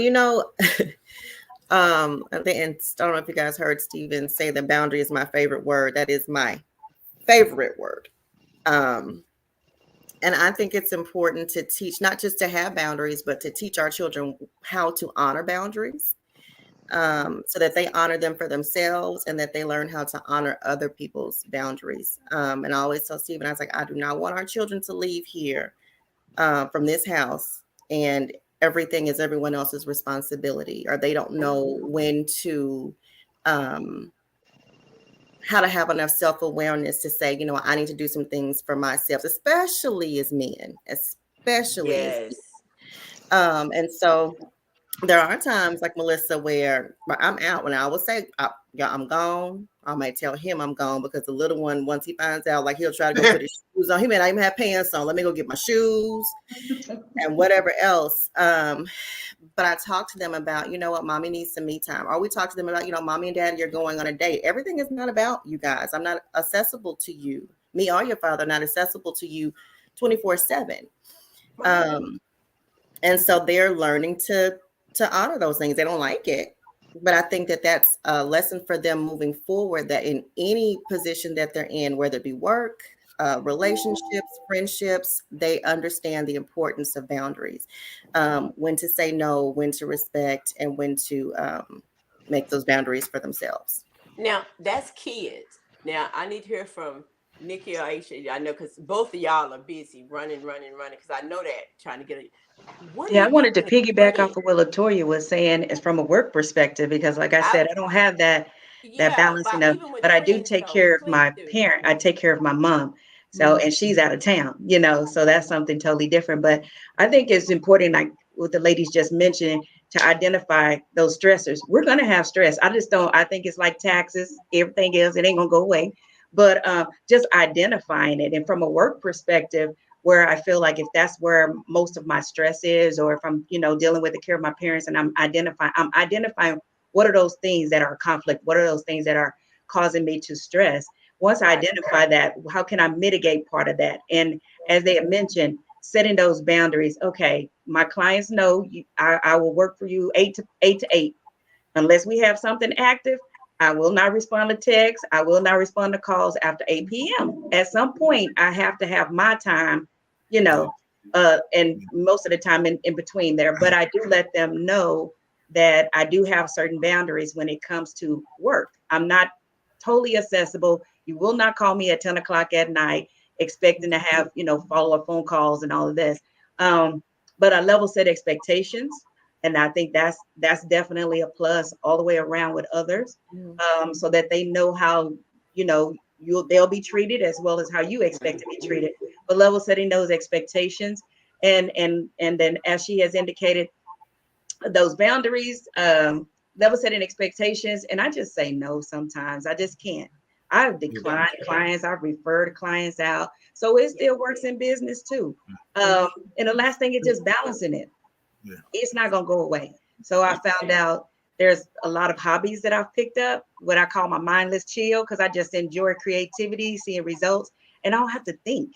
I think, and I don't know if you guys heard Steven say that boundary is my favorite word. That is my favorite word. Um, and I think it's important to teach, not just to have boundaries, but to teach our children how to honor boundaries, so that they honor them for themselves and that they learn how to honor other people's boundaries. And I always tell Stephen, I was like, I do not want our children to leave here from this house and everything is everyone else's responsibility, or they don't know when to um, how to have enough self-awareness to say, I need to do some things for myself, especially as men, especially as yes. and so there are times like Melissa where I'm out. When I would say, yeah, I'm gone, I might tell him I'm gone because the little one, once he finds out, like he'll try to go put his shoes on. He may not even have pants on. Let me go get my shoes and whatever else. But I talk to them about, what, mommy needs some me time. Or we talk to them about, mommy and daddy are going on a date. Everything is not about you guys. I'm not accessible to you. Me or your father are not accessible to you 24/7. And so they're learning to honor those things. They don't like it, but I think that that's a lesson for them moving forward, that in any position that they're in, whether it be work, relationships, friendships, they understand the importance of boundaries, when to say no, when to respect, and when to make those boundaries for themselves. Now that's kids. Now I need to hear from Nikki or Aisha. I know because both of y'all are busy running. Because I know that trying to get it. What do Yeah, I you wanted to think piggyback off friends? of what Latoya was saying is from a work perspective, because like I I said, I don't have that yeah, balancing but of, even with but I do friends take though, care of please my do. parent. I take care of my mom. So, and she's out of town, so that's something totally different. But I think it's important, like what the ladies just mentioned, to identify those stressors. We're going to have stress. I think it's like taxes, everything else, it ain't going to go away. But just identifying it. And from a work perspective, where I feel like if that's where most of my stress is, or if I'm, dealing with the care of my parents and I'm identifying what are those things that are conflict, what are those things that are causing me to stress. Once I Right. identify that, how can I mitigate part of that? And as they have mentioned, setting those boundaries. Okay, my clients know I will work for you 8 to 8. Unless we have something active, I will not respond to texts. I will not respond to calls after 8 p.m. At some point, I have to have my time, you know, and most of the time in between there. But I do let them know that I do have certain boundaries when it comes to work. I'm not totally accessible. You will not call me at 10 o'clock at night expecting to have, follow-up phone calls and all of this. But I level set expectations, and I think that's definitely a plus all the way around with others, so that they know how they'll be treated as well as how you expect to be treated. But level setting those expectations, And then, as she has indicated, those boundaries, level setting expectations, and I just say no sometimes. I just can't. I've declined clients, I've referred clients out. So it still works in business too. And the last thing is just balancing it. Yeah. It's not gonna go away. So I found out there's a lot of hobbies that I've picked up, what I call my mindless chill, because I just enjoy creativity, seeing results, and I don't have to think.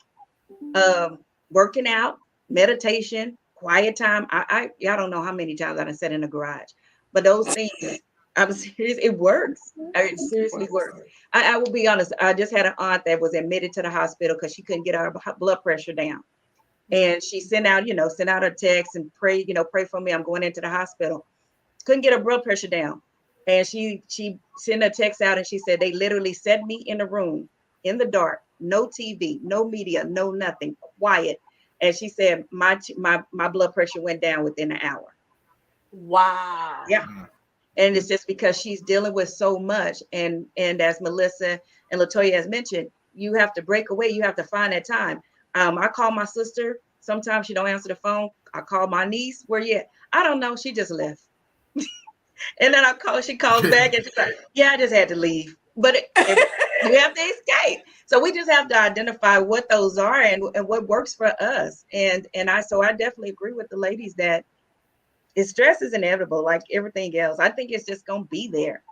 Working out, meditation, quiet time. I don't know how many times I done sat in the garage, but those things, I'm serious, it works. It seriously works. I will be honest. I just had an aunt that was admitted to the hospital because she couldn't get her blood pressure down. And she sent out a text and pray, pray for me. I'm going into the hospital. Couldn't get her blood pressure down. And she sent a text out and she said, they literally set me in a room in the dark, no TV, no media, no nothing, quiet. And she said, my blood pressure went down within an hour. Wow. Yeah. And it's just because she's dealing with so much. And as Melissa and Latoya has mentioned, you have to break away. You have to find that time. I call my sister. Sometimes she don't answer the phone. I call my niece. Where you at? I don't know. She just left. And then she calls back and she's like, yeah, I just had to leave. But you have to escape. So we just have to identify what those are and what works for us. And so I definitely agree with the ladies that stress is inevitable, like everything else. I think it's just going to be there,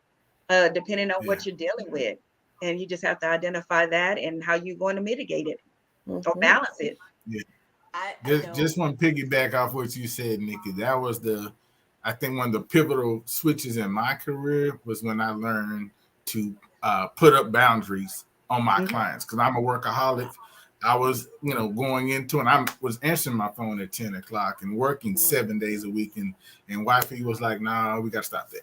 depending on what you're dealing with. And you just have to identify that and how you're going to mitigate it or balance it. Yeah. I Just want to piggyback off what you said, Nikki. That was I think one of the pivotal switches in my career was when I learned to put up boundaries on my clients, because I'm a workaholic. I was, going into, and I was answering my phone at 10 o'clock and working 7 days a week. And wifey was like, nah, we got to stop that.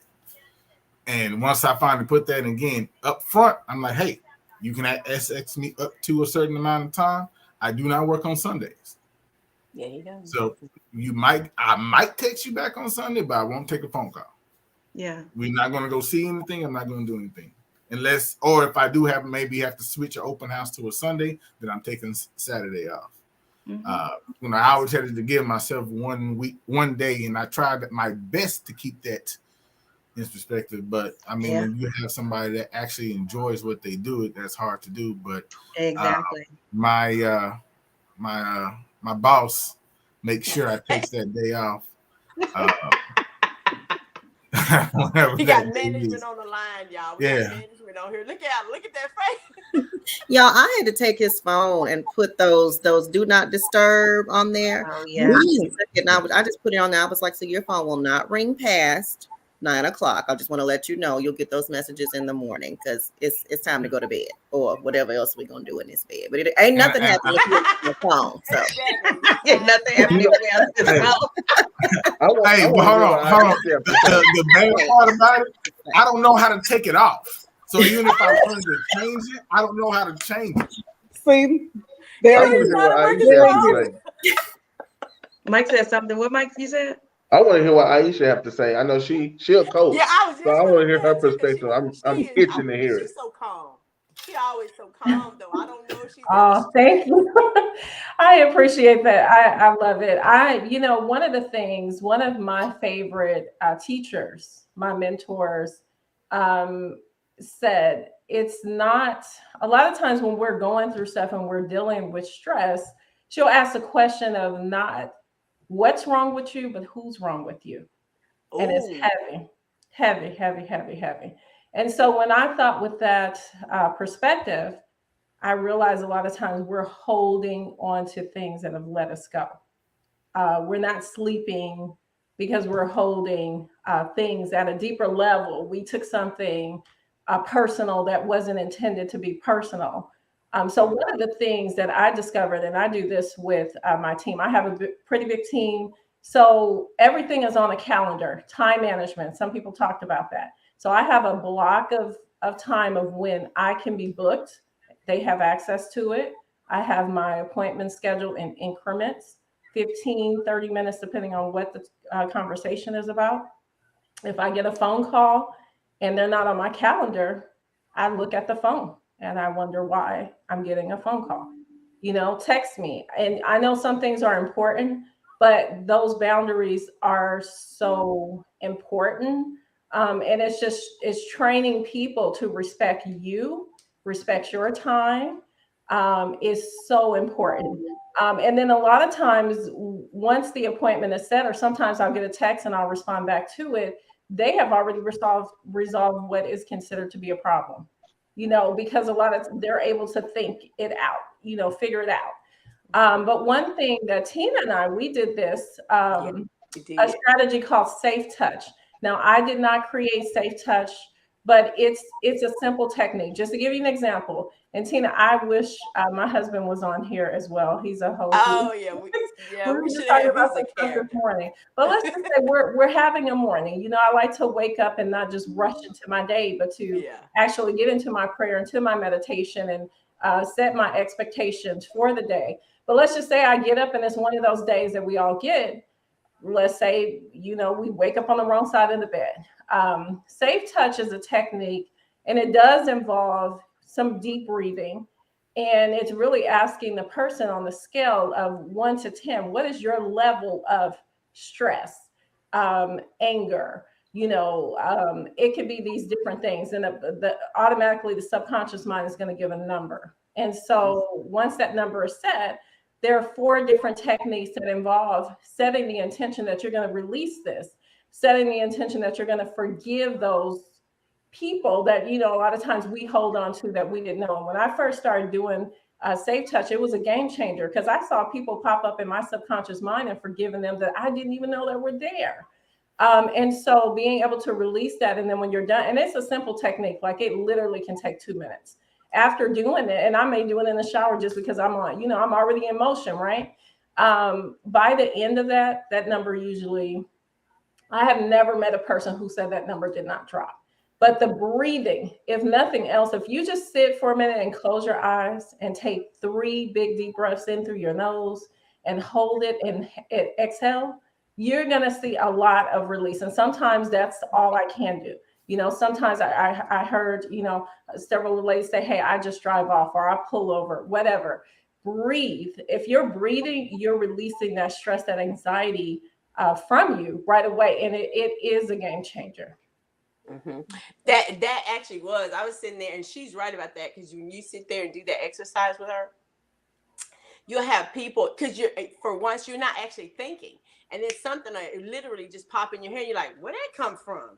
And once I finally put that again up front, I'm like, hey, you can SX me up to a certain amount of time. I do not work on Sundays. Yeah, he does. So I might text you back on Sunday, but I won't take a phone call. Yeah. We're not going to go see anything. I'm not going to do anything. Or if I do have to switch an open house to a Sunday, then I'm taking Saturday off. I always had to give myself 1 day, and I tried my best to keep that in perspective. But I mean, when you have somebody that actually enjoys what they do, that's hard to do. But exactly, my boss makes sure I takes that day off. He got management on the line, y'all. We got management on here. Look at that face. Y'all, I had to take his phone and put those do not disturb on there. Oh yeah. I just put it on there. I was like, so your phone will not ring past 9 o'clock. I just want to let you know you'll get those messages in the morning because it's time to go to bed or whatever else we're gonna do in this bed. But it ain't nothing happening if you're on your phone. So nothing happening if we answer the phone. Hold on. The bad part about it, I don't know how to take it off. So even if I wanted to change it, I don't know how to change it. See, Mike said something. What Mike you said? I want to hear what Aisha have to say. I know she'll coach. Yeah, I want to hear her perspective. I'm itching to hear it. She's so calm. She always so calm, though. I don't know if she's. Oh, thank you. I appreciate that. I love it. One of my favorite teachers, my mentors, said it's not a lot of times when we're going through stuff and we're dealing with stress, she'll ask the question of not what's wrong with you, but who's wrong with you. Ooh. And it's heavy. And so when I thought with that perspective, I realized a lot of times we're holding on to things that have let us go. We're not sleeping because we're holding things at a deeper level. We took something personal that wasn't intended to be personal. So one of the things that I discovered, and I do this with my team, I have a pretty big team. So everything is on a calendar, time management. Some people talked about that. So I have a block of time of when I can be booked. They have access to it. I have my appointments scheduled in increments, 15, 30 minutes, depending on what the conversation is about. If I get a phone call and they're not on my calendar, I look at the phone and I wonder why I'm getting a phone call. text me. And I know some things are important, but those boundaries are so important. And it's training people to respect you, respect your time, is so important. And then a lot of times, once the appointment is set, or sometimes I'll get a text and I'll respond back to it, they have already resolved what is considered to be a problem, because a lot of they're able to think it out, figure it out. But one thing that Tina and we did this, a strategy called Safe Touch. Now, I did not create Safe Touch, but it's a simple technique. Just to give you an example, and Tina, I wish my husband was on here as well. He's a host. Oh yeah, we we should talking have. about He's a some stuff character. this morning. But let's just say we're having a morning. I like to wake up and not just rush into my day, but to actually get into my prayer, into my meditation, and set my expectations for the day. But let's just say I get up and it's one of those days that we all get. Let's say, we wake up on the wrong side of the bed. Safe touch is a technique, and it does involve some deep breathing. And it's really asking the person on the scale of 1 to 10, what is your level of stress, anger? It could be these different things. And automatically the subconscious mind is going to give a number. And so once that number is set, there are 4 different techniques that involve setting the intention that you're going to release this, setting the intention that you're going to forgive those people that, a lot of times we hold on to that we didn't know. And when I first started doing Safe Touch, it was a game changer, because I saw people pop up in my subconscious mind and forgiving them that I didn't even know that were there. And so being able to release that, and then when you're done, and it's a simple technique, like it literally can take 2 minutes. After doing it, and I may do it in the shower just because I'm on, I'm already in motion, right? By the end of that number usually, I have never met a person who said that number did not drop. But the breathing, if nothing else, if you just sit for a minute and close your eyes and take 3 big deep breaths in through your nose and hold it and exhale, you're going to see a lot of release. And sometimes that's all I can do. Sometimes I heard, several ladies say, hey, I just drive off, or I pull over, whatever. Breathe. If you're breathing, you're releasing that stress, that anxiety from you right away. And it is a game changer. Mm-hmm. That actually was. I was sitting there, and she's right about that, because when you sit there and do that exercise with her, you'll have people, because for once you're not actually thinking, and it's something that literally just pop in your head. You're like, where'd that come from?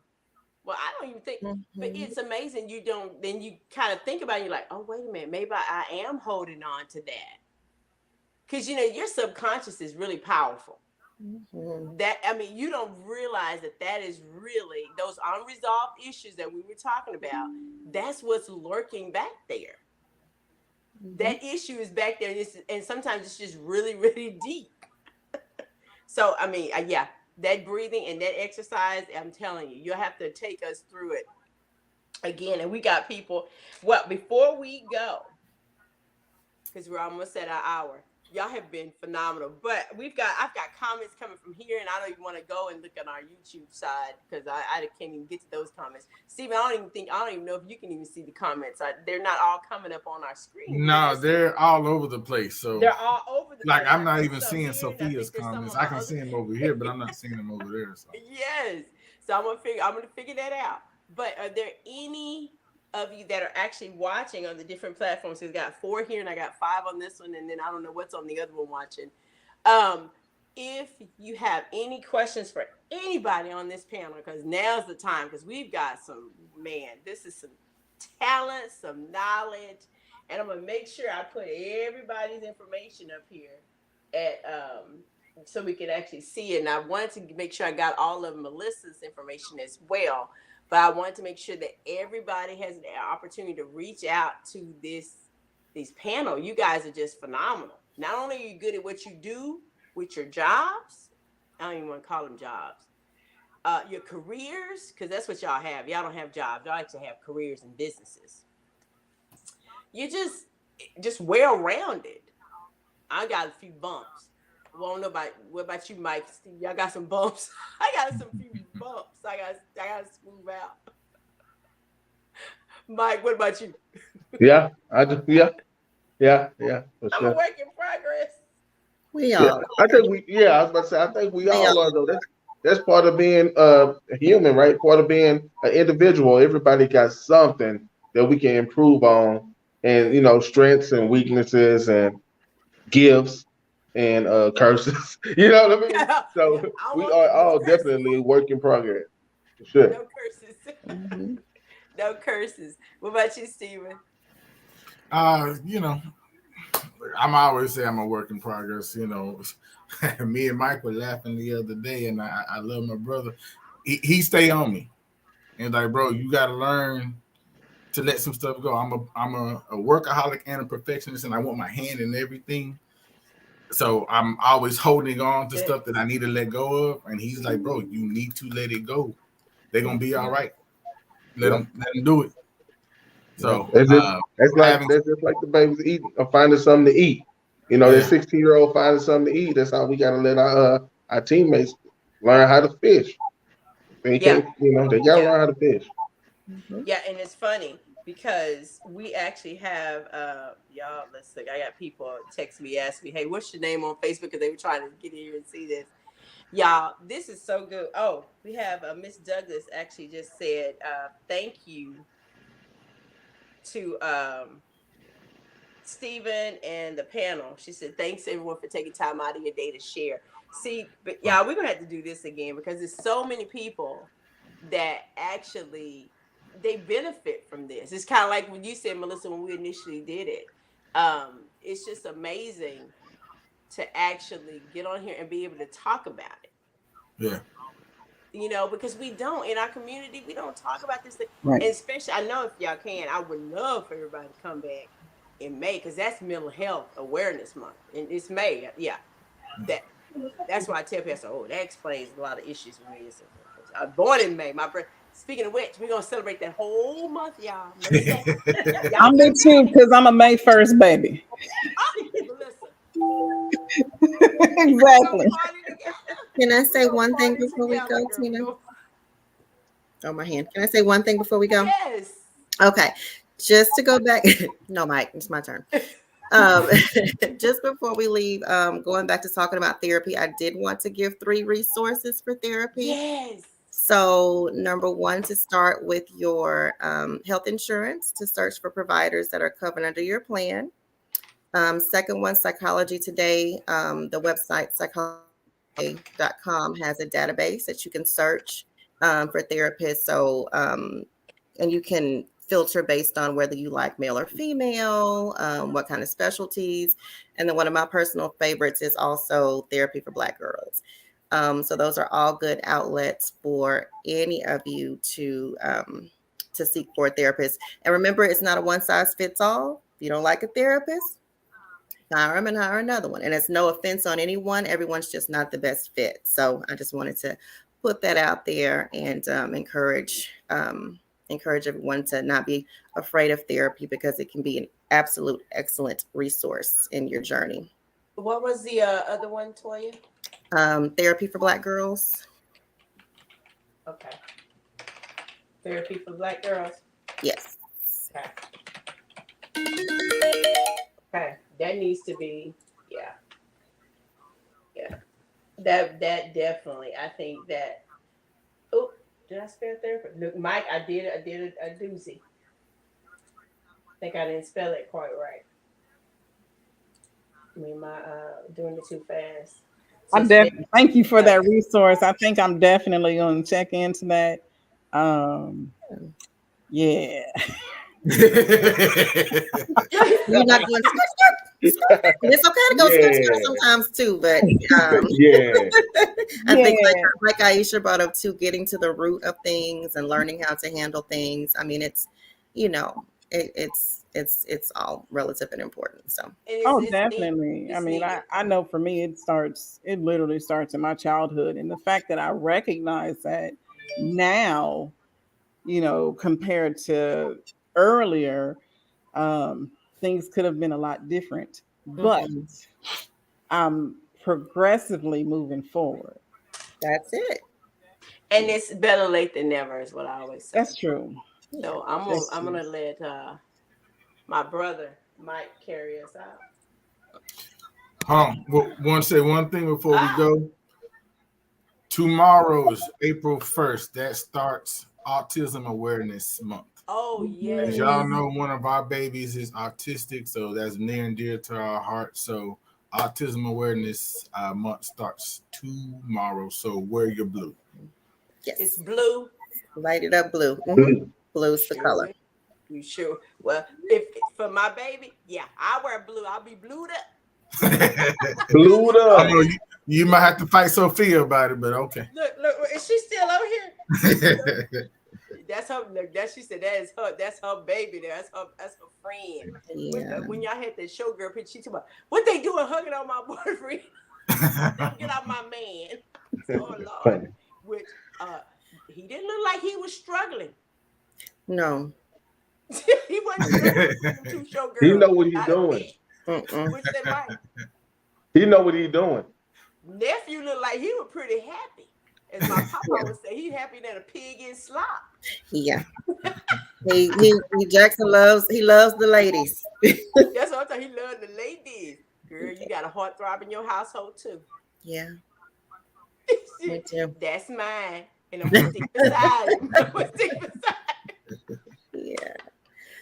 Well, I don't even think, but it's amazing. You don't, then you kind of think about it, you're like, oh, wait a minute, maybe I am holding on to that. Because, your subconscious is really powerful. You don't realize that is really those unresolved issues that we were talking about. That's what's lurking back there. That issue is back there, and sometimes it's just really, really deep. So, that breathing and that exercise, I'm telling you, you'll have to take us through it again. And we got people, before we go, because we're almost at our hour, y'all have been phenomenal. But I've got comments coming from here, and I don't even want to go and look on our YouTube side, because I can't even get to those comments. Steven, I don't even know if you can even see the comments. They're not all coming up on our screen. No, they're all over the place. So they're all over the place. I'm not even seeing Sophia's comments. I can see them over here, but I'm not seeing them over there. So. Yes. So I'm gonna figure that out. But are there any of you that are actually watching on the different platforms? So we've got 4 here, and I got 5 on this one, and then I don't know what's on the other one watching. If you have any questions for anybody on this panel, because now's the time, because we've got this is some talent, some knowledge, and I'm gonna make sure I put everybody's information up here so we can actually see it. And I wanted to make sure I got all of Melissa's information as well. But I wanted to make sure that everybody has an opportunity to reach out to this panel. You guys are just phenomenal. Not only are you good at what you do with your jobs, I don't even want to call them jobs, your careers, because that's what y'all have. Y'all don't have jobs. Y'all actually have careers and businesses. You're just well-rounded. I got a few bumps. Well, I don't know what about you, Mike? Y'all got some bumps. I got some few bumps. I got to smooth out. Mike, what about you? Yeah, I do. Yeah. Yeah, for I'm a sure. work in progress. We Yeah, all, I think we. Yeah, I was about to say. I think we we all all. are though. That's part of being human, right? Part of being an individual. Everybody got something that we can improve on, and strengths and weaknesses and gifts and curses. You know what I mean? I So don't we want are no all curses. definitely a work in progress. For sure. No curses. Mhm. No curses. What about you, Steven? You know, I'm always say I'm a work in progress. Me and Mike were laughing the other day, and I love my brother. He stay on me, and like, bro, you got to learn to let some stuff go. I'm a workaholic and a perfectionist, and I want my hand in everything. So I'm always holding on to stuff that I need to let go of. And he's like, bro, you need to let it go. They're gonna be all right. Let Yeah. them do it. Yeah. So It's just having that's just like the babies eating or finding something to eat. That yeah, 16-year-old finding something to eat. That's how we gotta let our teammates learn how to fish. They Yeah, can't, they gotta yeah, learn how to fish. Mhm. yeah. And it's funny because we actually have y'all. Let's look. I got people text me, ask me, "Hey, what's your name on Facebook?" Because they were trying to get here and see this. Y'all, this is so good. Oh, we have Miss Douglas actually just said thank you to Stephen and the panel. She said, thanks everyone for taking time out of your day to share. See, but y'all, we're gonna have to do this again because there's so many people that actually they benefit from this. It's kind of like when you said, Melissa, when we initially did it. It's just amazing to actually get on here and be able to talk about it. yeah. Because we don't in our community, we don't talk about this thing. Right. And especially, I know if y'all can, I would love for everybody to come back in May because that's Mental Health Awareness Month, and it's May. Yeah, that's why I tell people, oh, that explains a lot of issues with me. I was born in May. My birth. Speaking of which, we're gonna celebrate that whole month, y'all. May 2nd. Y'all I'm come me too back. because I'm a May 1st baby. Oh, Melissa, we gonna Exactly. party together. Can I We say gonna one thing party before we together, go, girl. We Tina? gonna. Oh, my hand. Can I say one thing before we go? Yes. Okay. Just to go back. No, Mike, it's my turn. Um, just before we leave, going back to talking about therapy, I did want to give 3 resources for therapy. Yes. So, number one, to start with your health insurance, to search for providers that are covered under your plan. Second one, Psychology Today. The website psychology.com has a database that you can search for therapists. So, and you can filter based on whether you like male or female, what kind of specialties. And then one of my personal favorites is also Therapy for Black Girls. So those are all good outlets for any of you to seek for a therapist. And remember, it's not a one size fits all. If you don't like a therapist, hire them and hire another one. And it's no offense on anyone. Everyone's just not the best fit. So I just wanted to put that out there and encourage everyone to not be afraid of therapy because it can be an absolute excellent resource in your journey. What was the other one, Toya? Therapy for Black Girls. Okay. Therapy for Black girls. Yes. Okay. Okay. That needs to be, yeah. Yeah. That definitely. I think that. Oh, did I spell therapy? Look, Mike, I did a doozy. I think I didn't spell it quite right. I mean, my doing it too fast. So Thank you for yeah. that resource. I think I'm definitely going to check into that. Yeah. You're not going skirt, skirt, skirt. And it's okay to go skirt, skirt Yeah. sometimes too, but Yeah. I think Yeah. like Aisha brought up too, getting to the root of things and learning how to handle things. I mean, it's it's all relative and important. So And Oh, it's neat. definitely. I It's mean, needed. I know for me, it literally starts in my childhood. And the fact that I recognize that now, compared to earlier, things could have been a lot different. But mhm, I'm progressively moving forward. that's it. And it's better late than never, is what I always say. That's true. Yeah. So I'm That's gonna true. let my brother Mike, carry us out. Want to say one thing before we Ah, go. Tomorrow is April 1st. That starts Autism Awareness Month. oh As yes. y'all know, one of our babies is autistic, so that's near and dear to our heart. So Autism Awareness Month starts tomorrow. So wear your blue. Yes. It's blue. Light it up blue. Blue. Blue's the Sure color. will. You sure? Well, if for my baby, yeah, I wear blue. I'll be blued up. Blued I up. know you might have to fight Sophia about it, but okay. Look, is she still over here? That's her. Look, that she said that is her. That's her baby. That's her friend. Yeah. When y'all had the showgirl picture, she talking about what they doing hugging on my boyfriend. Get out my man. Oh Lord. Which he didn't look like he was struggling. No. He wasn't struggling with them two showgirls. He know what he's doing. Which they might. He know what he's doing. Nephew looked like he was pretty happy. As my papa would say, he happy than a pig in slop. Yeah. he Jackson loves the ladies. That's what I'm saying. He loved the ladies. Girl, you got a heartthrob in your household too. Yeah. Me too. That's mine. And I'm gonna stick beside him. Yeah.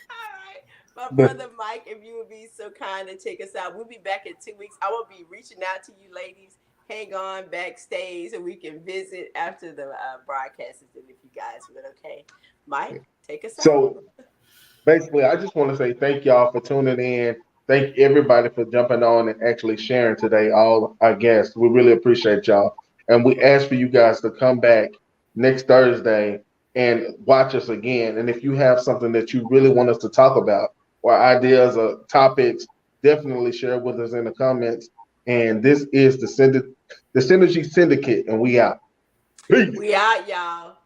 All right. My brother Mike, if you would be so kind to take us out. We'll be back in 2 weeks. I will be reaching out to you ladies. Hang on backstage so we can visit after the broadcast if you guys would. Okay. Mike, take us out. So basically, I just want to say thank y'all for tuning in. Thank everybody for jumping on and actually sharing today, all our guests. We really appreciate y'all. And we ask for you guys to come back next Thursday and watch us again. And if you have something that you really want us to talk about or ideas or topics, definitely share with us in the comments. And this is the Synergy Syndicate, and we out. Peace. We out, y'all.